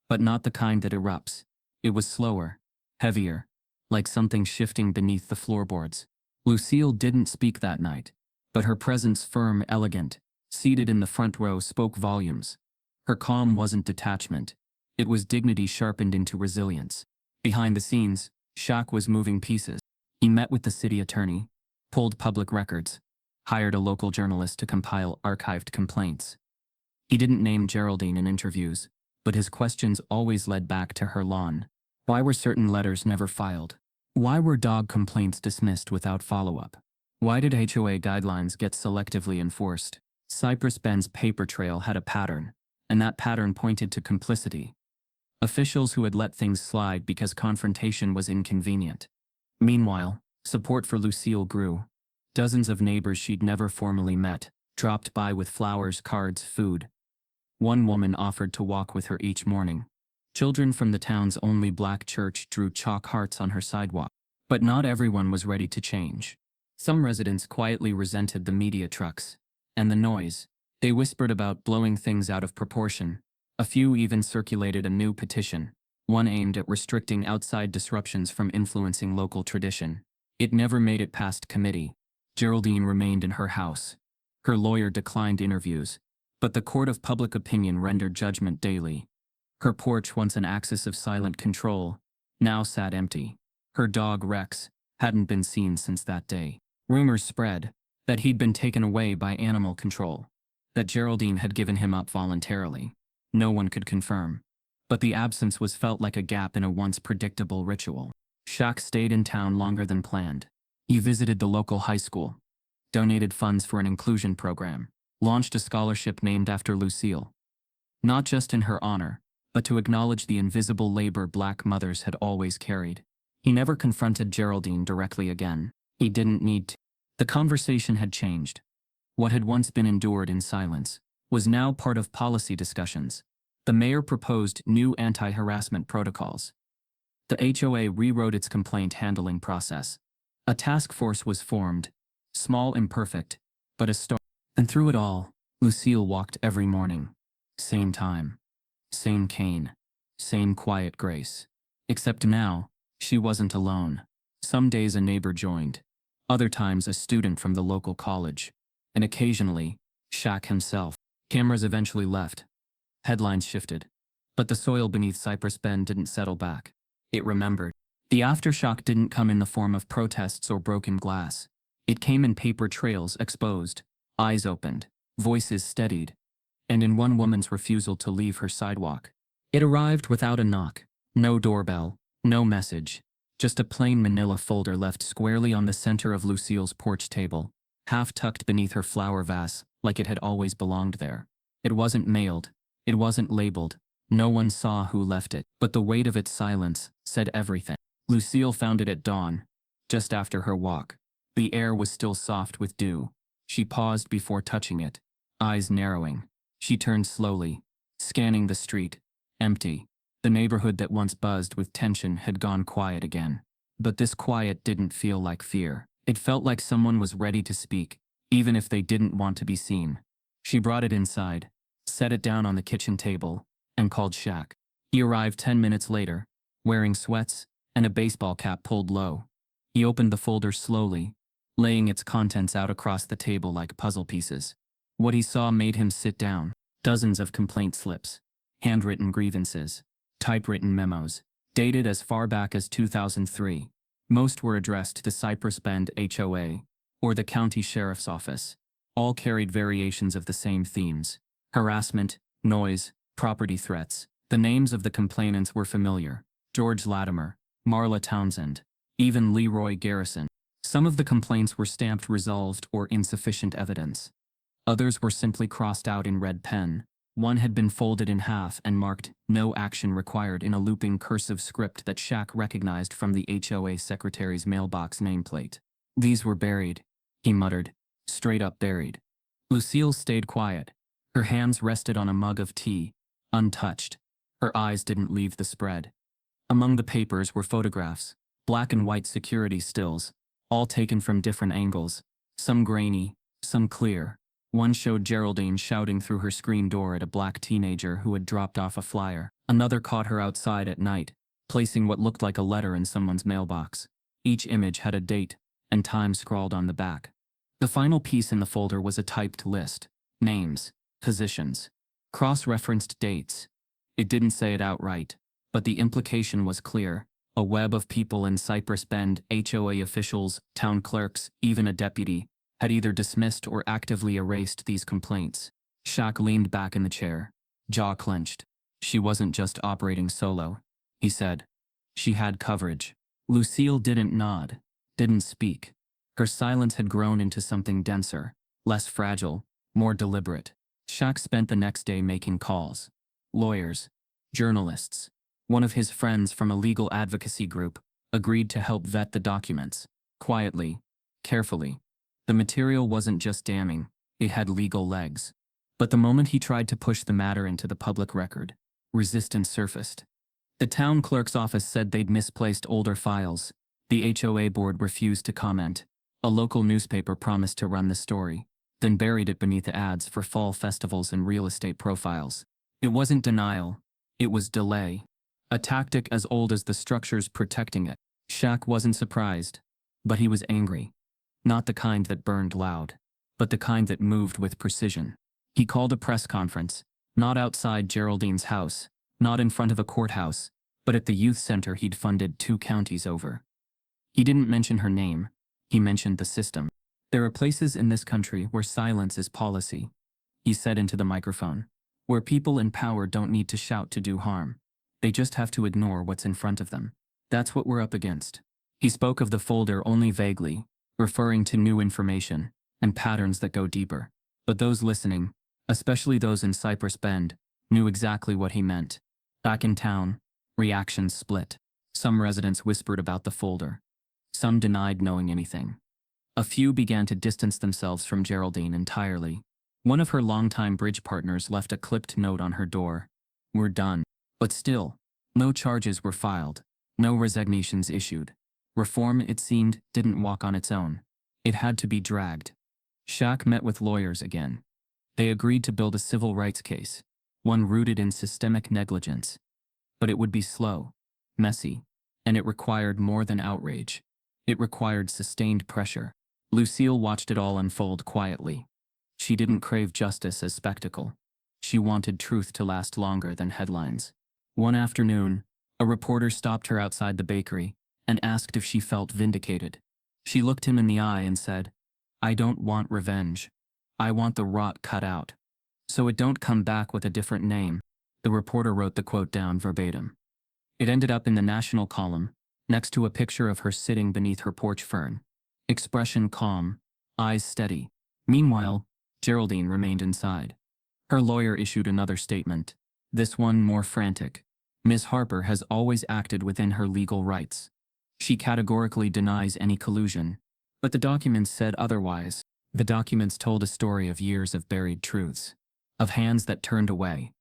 But not the kind that erupts. It was slower, heavier, like something shifting beneath the floorboards. Lucille didn't speak that night, but her presence, firm, elegant, seated in the front row, spoke volumes. Her calm wasn't detachment. It was dignity sharpened into resilience. Behind the scenes, Shaq was moving pieces. He met with the city attorney, pulled public records, hired a local journalist to compile archived complaints. He didn't name Geraldine in interviews, but his questions always led back to her lawn. Why were certain letters never filed? Why were dog complaints dismissed without follow-up? Why did HOA guidelines get selectively enforced? Cypress Bend's paper trail had a pattern, and that pattern pointed to complicity. Officials who had let things slide because confrontation was inconvenient. Meanwhile, support for Lucille grew. Dozens of neighbors she'd never formally met dropped by with flowers, cards, food. One woman offered to walk with her each morning. Children from the town's only black church drew chalk hearts on her sidewalk. But not everyone was ready to change. Some residents quietly resented the media trucks and the noise. They whispered about blowing things out of proportion. A few even circulated a new petition, one aimed at restricting outside disruptions from influencing local tradition. It never made it past committee. Geraldine remained in her house. Her lawyer declined interviews, but the court of public opinion rendered judgment daily. Her porch, once an axis of silent control, now sat empty. Her dog Rex hadn't been seen since that day. Rumors spread that he'd been taken away by animal control, that Geraldine had given him up voluntarily. No one could confirm, but the absence was felt like a gap in a once predictable ritual. Shaq stayed in town longer than planned. He visited the local high school, donated funds for an inclusion program, launched a scholarship named after Lucille. Not just in her honor, but to acknowledge the invisible labor Black mothers had always carried. He never confronted Geraldine directly again. He didn't need to. The conversation had changed. What had once been endured in silence was now part of policy discussions. The mayor proposed new anti-harassment protocols. The HOA rewrote its complaint handling process. A task force was formed, small, imperfect, but a start. And through it all, Lucille walked every morning. Same time. Same cane. Same quiet grace. Except now, she wasn't alone. Some days a neighbor joined. Other times a student from the local college. And occasionally, Shaq himself. Cameras eventually left. Headlines shifted. But the soil beneath Cypress Bend didn't settle back. It remembered. The aftershock didn't come in the form of protests or broken glass. It came in paper trails exposed, eyes opened, voices steadied, and in one woman's refusal to leave her sidewalk. It arrived without a knock, no doorbell, no message, just a plain manila folder left squarely on the center of Lucille's porch table, half tucked beneath her flower vase like it had always belonged there. It wasn't mailed, it wasn't labeled, no one saw who left it, but the weight of its silence said everything. Lucille found it at dawn, just after her walk. The air was still soft with dew. She paused before touching it, eyes narrowing. She turned slowly, scanning the street. Empty. The neighborhood that once buzzed with tension had gone quiet again. But this quiet didn't feel like fear. It felt like someone was ready to speak, even if they didn't want to be seen. She brought it inside, set it down on the kitchen table, and called Shaq. He arrived 10 minutes later, wearing sweats and a baseball cap pulled low. He opened the folder slowly, laying its contents out across the table like puzzle pieces. What he saw made him sit down. Dozens of complaint slips, handwritten grievances, typewritten memos, dated as far back as 2003. Most were addressed to the Cypress Bend HOA or the county sheriff's office. All carried variations of the same themes: harassment, noise, property threats. The names of the complainants were familiar: George Latimer, Marla Townsend, even Leroy Garrison. Some of the complaints were stamped resolved or insufficient evidence. Others were simply crossed out in red pen. One had been folded in half and marked "No action required" in a looping cursive script that Shaq recognized from the HOA secretary's mailbox nameplate. These were buried, he muttered, straight up buried. Lucille stayed quiet. Her hands rested on a mug of tea, untouched. Her eyes didn't leave the spread. Among the papers were photographs, black and white security stills, all taken from different angles, some grainy, some clear. One showed Geraldine shouting through her screen door at a black teenager who had dropped off a flyer. Another caught her outside at night, placing what looked like a letter in someone's mailbox. Each image had a date and time scrawled on the back. The final piece in the folder was a typed list: names, positions, cross-referenced dates. It didn't say it outright, but the implication was clear. A web of people in Cypress Bend, HOA officials, town clerks, even a deputy, had either dismissed or actively erased these complaints. Shaq leaned back in the chair, jaw clenched. She wasn't just operating solo, he said. She had coverage. Lucille didn't nod, didn't speak. Her silence had grown into something denser, less fragile, more deliberate. Shaq spent the next day making calls. Lawyers, journalists. One of his friends from a legal advocacy group agreed to help vet the documents, quietly, carefully. The material wasn't just damning, it had legal legs. But the moment he tried to push the matter into the public record, resistance surfaced. The town clerk's office said they'd misplaced older files. The HOA board refused to comment. A local newspaper promised to run the story, then buried it beneath ads for fall festivals and real estate profiles. It wasn't denial, it was delay. A tactic as old as the structures protecting it. Shaq wasn't surprised, but he was angry. Not the kind that burned loud, but the kind that moved with precision. He called a press conference, not outside Geraldine's house, not in front of a courthouse, but at the youth center he'd funded 2 counties over. He didn't mention her name, he mentioned the system. There are places in this country where silence is policy, he said into the microphone, where people in power don't need to shout to do harm. They just have to ignore what's in front of them. That's what we're up against. He spoke of the folder only vaguely, referring to new information and patterns that go deeper. But those listening, especially those in Cypress Bend, knew exactly what he meant. Back in town, reactions split. Some residents whispered about the folder. Some denied knowing anything. A few began to distance themselves from Geraldine entirely. One of her longtime bridge partners left a clipped note on her door. "We're done." But still, no charges were filed, no resignations issued. Reform, it seemed, didn't walk on its own. It had to be dragged. Shaq met with lawyers again. They agreed to build a civil rights case, one rooted in systemic negligence. But it would be slow, messy, and it required more than outrage. It required sustained pressure. Lucille watched it all unfold quietly. She didn't crave justice as spectacle. She wanted truth to last longer than headlines. One afternoon, a reporter stopped her outside the bakery and asked if she felt vindicated. She looked him in the eye and said, "I don't want revenge. I want the rot cut out. So it don't come back with a different name." The reporter wrote the quote down verbatim. It ended up in the national column, next to a picture of her sitting beneath her porch fern. Expression calm, eyes steady. Meanwhile, Geraldine remained inside. Her lawyer issued another statement, this one more frantic. Ms. Harper has always acted within her legal rights. She categorically denies any collusion. But the documents said otherwise. The documents told a story of years of buried truths, of hands that turned away,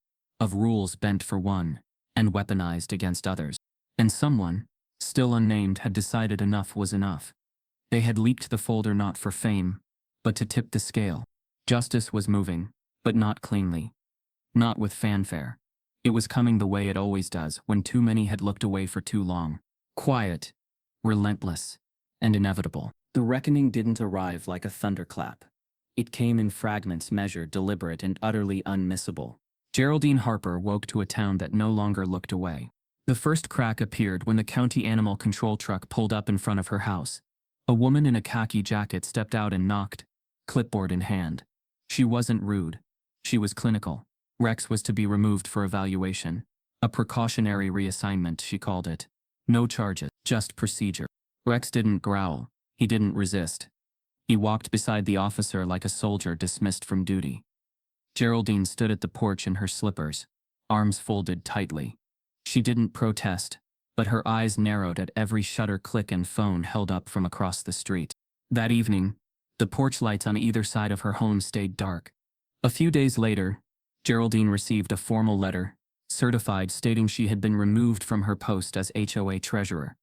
of rules bent for one and weaponized against others. And someone, still unnamed, had decided enough was enough. They had leaked the folder not for fame, but to tip the scale. Justice was moving, but not cleanly. Not with fanfare. It was coming the way it always does when too many had looked away for too long. Quiet, relentless, and inevitable. The reckoning didn't arrive like a thunderclap. It came in fragments measured, deliberate, and utterly unmissable. Geraldine Harper woke to a town that no longer looked away. The first crack appeared when the county animal control truck pulled up in front of her house. A woman in a khaki jacket stepped out and knocked, clipboard in hand. She wasn't rude. She was clinical. Rex was to be removed for evaluation. A precautionary reassignment, she called it. No charges, just procedure. Rex didn't growl. He didn't resist. He walked beside the officer like a soldier dismissed from duty. Geraldine stood at the porch in her slippers, arms folded tightly. She didn't protest, but her eyes narrowed at every shutter click and phone held up from across the street. That evening, the porch lights on either side of her home stayed dark. A few days later, Geraldine received a formal letter, certified, stating she had been removed from her post as HOA treasurer.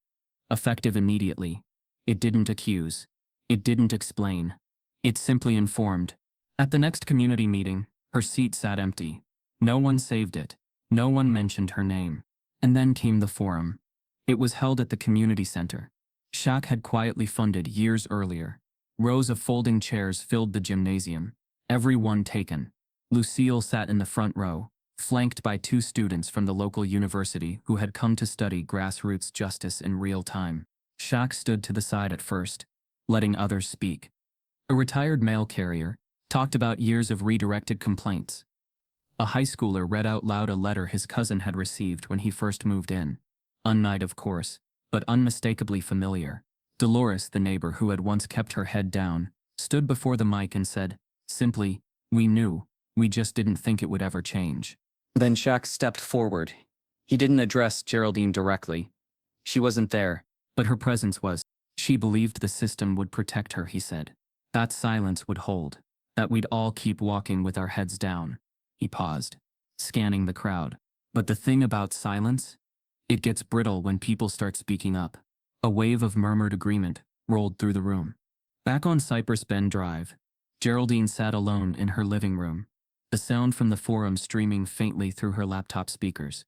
Effective immediately. It didn't accuse. It didn't explain. It simply informed. At the next community meeting, her seat sat empty. No one saved it. No one mentioned her name. And then came the forum. It was held at the community center. Shaq had quietly funded years earlier. Rows of folding chairs filled the gymnasium. Everyone taken. Lucille sat in the front row, flanked by two students from the local university who had come to study grassroots justice in real time. Shaq stood to the side at first, letting others speak. A retired mail carrier talked about years of redirected complaints. A high schooler read out loud a letter his cousin had received when he first moved in. Unnight, of course, but unmistakably familiar. Dolores, the neighbor who had once kept her head down, stood before the mic and said, simply, "We knew. We just didn't think it would ever change." Then Shaq stepped forward. He didn't address Geraldine directly. She wasn't there, but her presence was. She believed the system would protect her, he said. That silence would hold. That we'd all keep walking with our heads down. He paused, scanning the crowd. But the thing about silence? It gets brittle when people start speaking up. A wave of murmured agreement rolled through the room. Back on Cypress Bend Drive, Geraldine sat alone in her living room, the sound from the forum streaming faintly through her laptop speakers.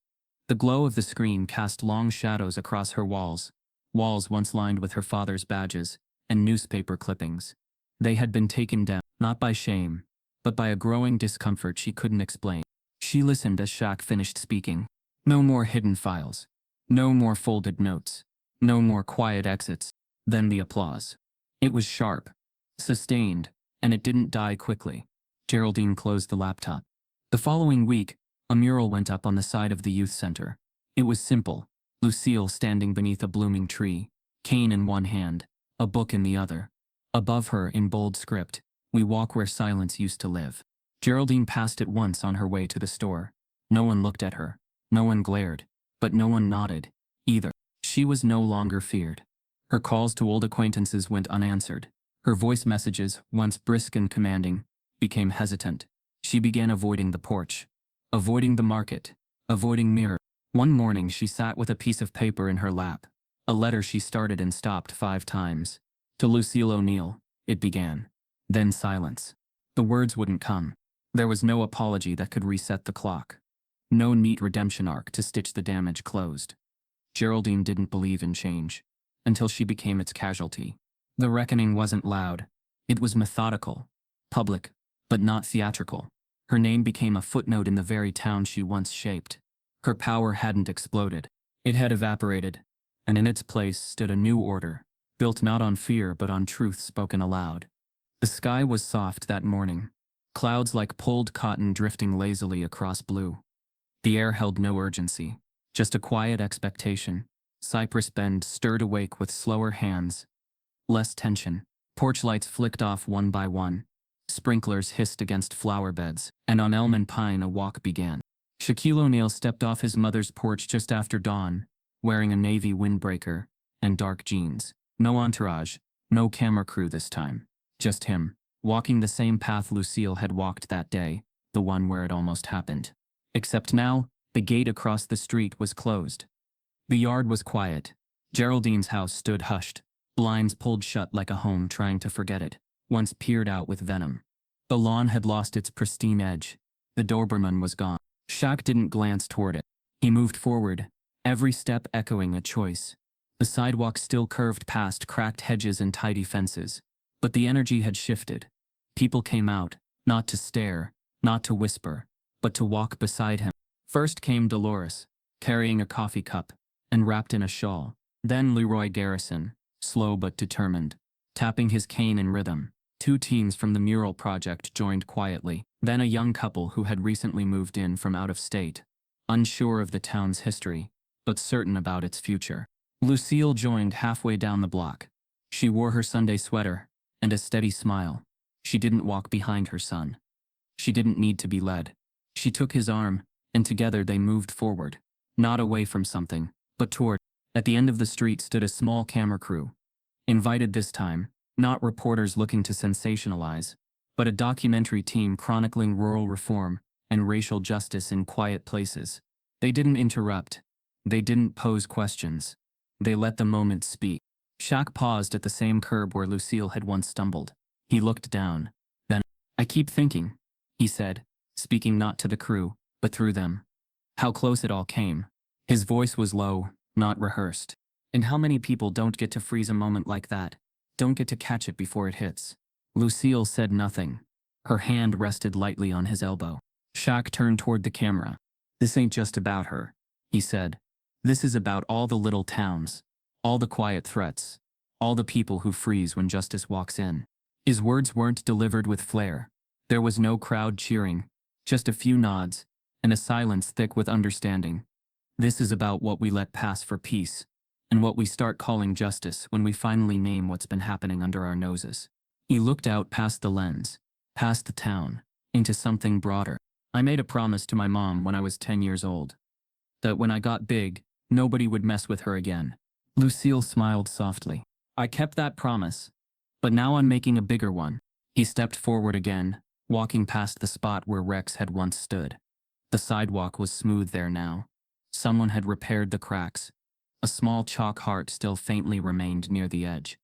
The glow of the screen cast long shadows across her walls once lined with her father's badges and newspaper clippings. They had been taken down, not by shame, but by a growing discomfort she couldn't explain. She listened as Shaq finished speaking. No more hidden files. No more folded notes. No more quiet exits. Then the applause. It was sharp, sustained, and it didn't die quickly. Geraldine closed the laptop. The following week, a mural went up on the side of the youth center. It was simple. Lucille standing beneath a blooming tree, cane in one hand, a book in the other. Above her, in bold script, "We walk where silence used to live." Geraldine passed it once on her way to the store. No one looked at her. No one glared. But no one nodded, either. She was no longer feared. Her calls to old acquaintances went unanswered. Her voice messages, once brisk and commanding, became hesitant. She began avoiding the porch, avoiding the market, avoiding mirror. One morning she sat with a piece of paper in her lap, a letter she started and stopped 5 times. To Lucille O'Neill, it began. Then silence. The words wouldn't come. There was no apology that could reset the clock. No neat redemption arc to stitch the damage closed. Geraldine didn't believe in change, until she became its casualty. The reckoning wasn't loud. It was methodical, public, but not theatrical. Her name became a footnote in the very town she once shaped. Her power hadn't exploded. It had evaporated, and in its place stood a new order, built not on fear but on truth spoken aloud. The sky was soft that morning, clouds like pulled cotton drifting lazily across blue. The air held no urgency, just a quiet expectation. Cypress Bend stirred awake with slower hands, less tension. Porch lights flicked off one by one. Sprinklers hissed against flower beds, and on elm and pine a walk began. Shaquille O'Neal stepped off his mother's porch just after dawn, wearing a navy windbreaker and dark jeans. No entourage, no camera crew this time. Just him, walking the same path Lucille had walked that day, the one where it almost happened. Except now, the gate across the street was closed. The yard was quiet. Geraldine's house stood hushed, blinds pulled shut like a home trying to forget it, once peered out with venom. The lawn had lost its pristine edge. The Doberman was gone. Shaq didn't glance toward it. He moved forward, every step echoing a choice. The sidewalk still curved past cracked hedges and tidy fences, but the energy had shifted. People came out, not to stare, not to whisper, but to walk beside him. First came Dolores, carrying a coffee cup, and wrapped in a shawl. Then Leroy Garrison, slow but determined, tapping his cane in rhythm. Two teens from the mural project joined quietly. Then a young couple who had recently moved in from out of state, unsure of the town's history, but certain about its future. Lucille joined halfway down the block. She wore her Sunday sweater and a steady smile. She didn't walk behind her son. She didn't need to be led. She took his arm, and together they moved forward, not away from something, but toward. At the end of the street stood a small camera crew. Invited this time, not reporters looking to sensationalize, but a documentary team chronicling rural reform and racial justice in quiet places. They didn't interrupt. They didn't pose questions. They let the moment speak. Shaq paused at the same curb where Lucille had once stumbled. He looked down. Then, "I keep thinking," he said, speaking not to the crew, but through them. How close it all came. His voice was low, not rehearsed. And how many people don't get to freeze a moment like that? Don't get to catch it before it hits. Lucille said nothing. Her hand rested lightly on his elbow. Shaq turned toward the camera. "This ain't just about her," he said. "This is about all the little towns, all the quiet threats, all the people who freeze when justice walks in." His words weren't delivered with flair. There was no crowd cheering, just a few nods, and a silence thick with understanding. This is about what we let pass for peace, and what we start calling justice when we finally name what's been happening under our noses. He looked out past the lens, past the town, into something broader. "I made a promise to my mom when I was 10 years old, that when I got big, nobody would mess with her again." Lucille smiled softly. "I kept that promise, but now I'm making a bigger one." He stepped forward again, walking past the spot where Rex had once stood. The sidewalk was smooth there now. Someone had repaired the cracks. A small chalk heart still faintly remained near the edge.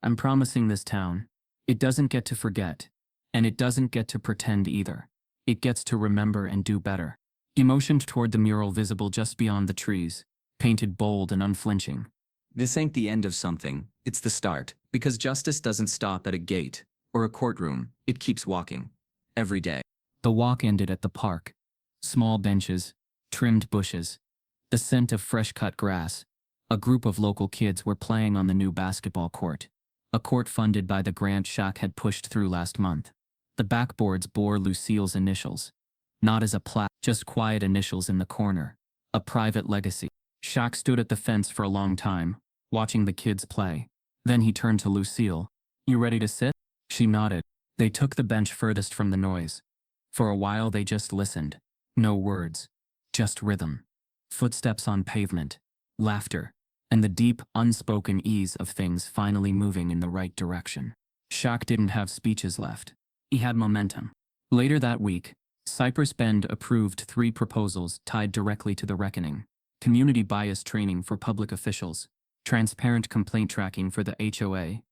"I'm promising this town. It doesn't get to forget, and it doesn't get to pretend either. It gets to remember and do better." He motioned toward the mural visible just beyond the trees, painted bold and unflinching. "This ain't the end of something, it's the start, because justice doesn't stop at a gate or a courtroom, it keeps walking. Every day." The walk ended at the park. Small benches, trimmed bushes, the scent of fresh-cut grass. A group of local kids were playing on the new basketball court, a court funded by the grant Shaq had pushed through last month. The backboards bore Lucille's initials, not as a plaque, just quiet initials in the corner, a private legacy. Shaq stood at the fence for a long time, watching the kids play. Then he turned to Lucille. "You ready to sit?" She nodded. They took the bench furthest from the noise. For a while they just listened. No words, just rhythm. Footsteps on pavement, laughter, and the deep, unspoken ease of things finally moving in the right direction. Shaq didn't have speeches left. He had momentum. Later that week, Cypress Bend approved 3 proposals tied directly to the reckoning: community bias training for public officials, transparent complaint tracking for the HOA,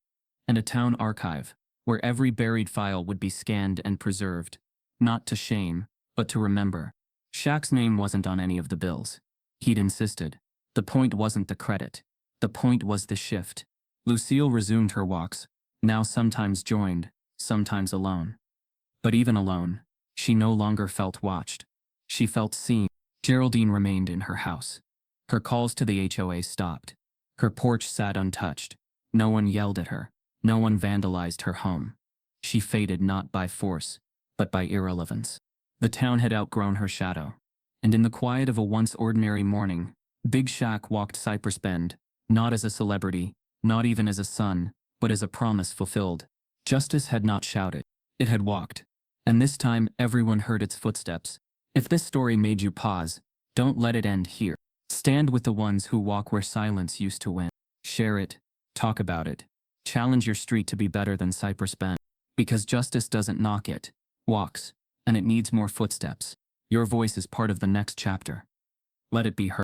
and a town archive, where every buried file would be scanned and preserved. Not to shame, but to remember. Shaq's name wasn't on any of the bills. He'd insisted. The point wasn't the credit. The point was the shift. Lucille resumed her walks, now sometimes joined, sometimes alone. But even alone, she no longer felt watched. She felt seen. Geraldine remained in her house. Her calls to the HOA stopped. Her porch sat untouched. No one yelled at her. No one vandalized her home. She faded not by force, but by irrelevance. The town had outgrown her shadow. And in the quiet of a once ordinary morning, Big Shaq walked Cypress Bend, not as a celebrity, not even as a son, but as a promise fulfilled. Justice had not shouted. It had walked. And this time, everyone heard its footsteps. If this story made you pause, don't let it end here. Stand with the ones who walk where silence used to win. Share it. Talk about it. Challenge your street to be better than Cypress Bend. Because justice doesn't knock, it walks. And it needs more footsteps. Your voice is part of the next chapter. Let it be heard.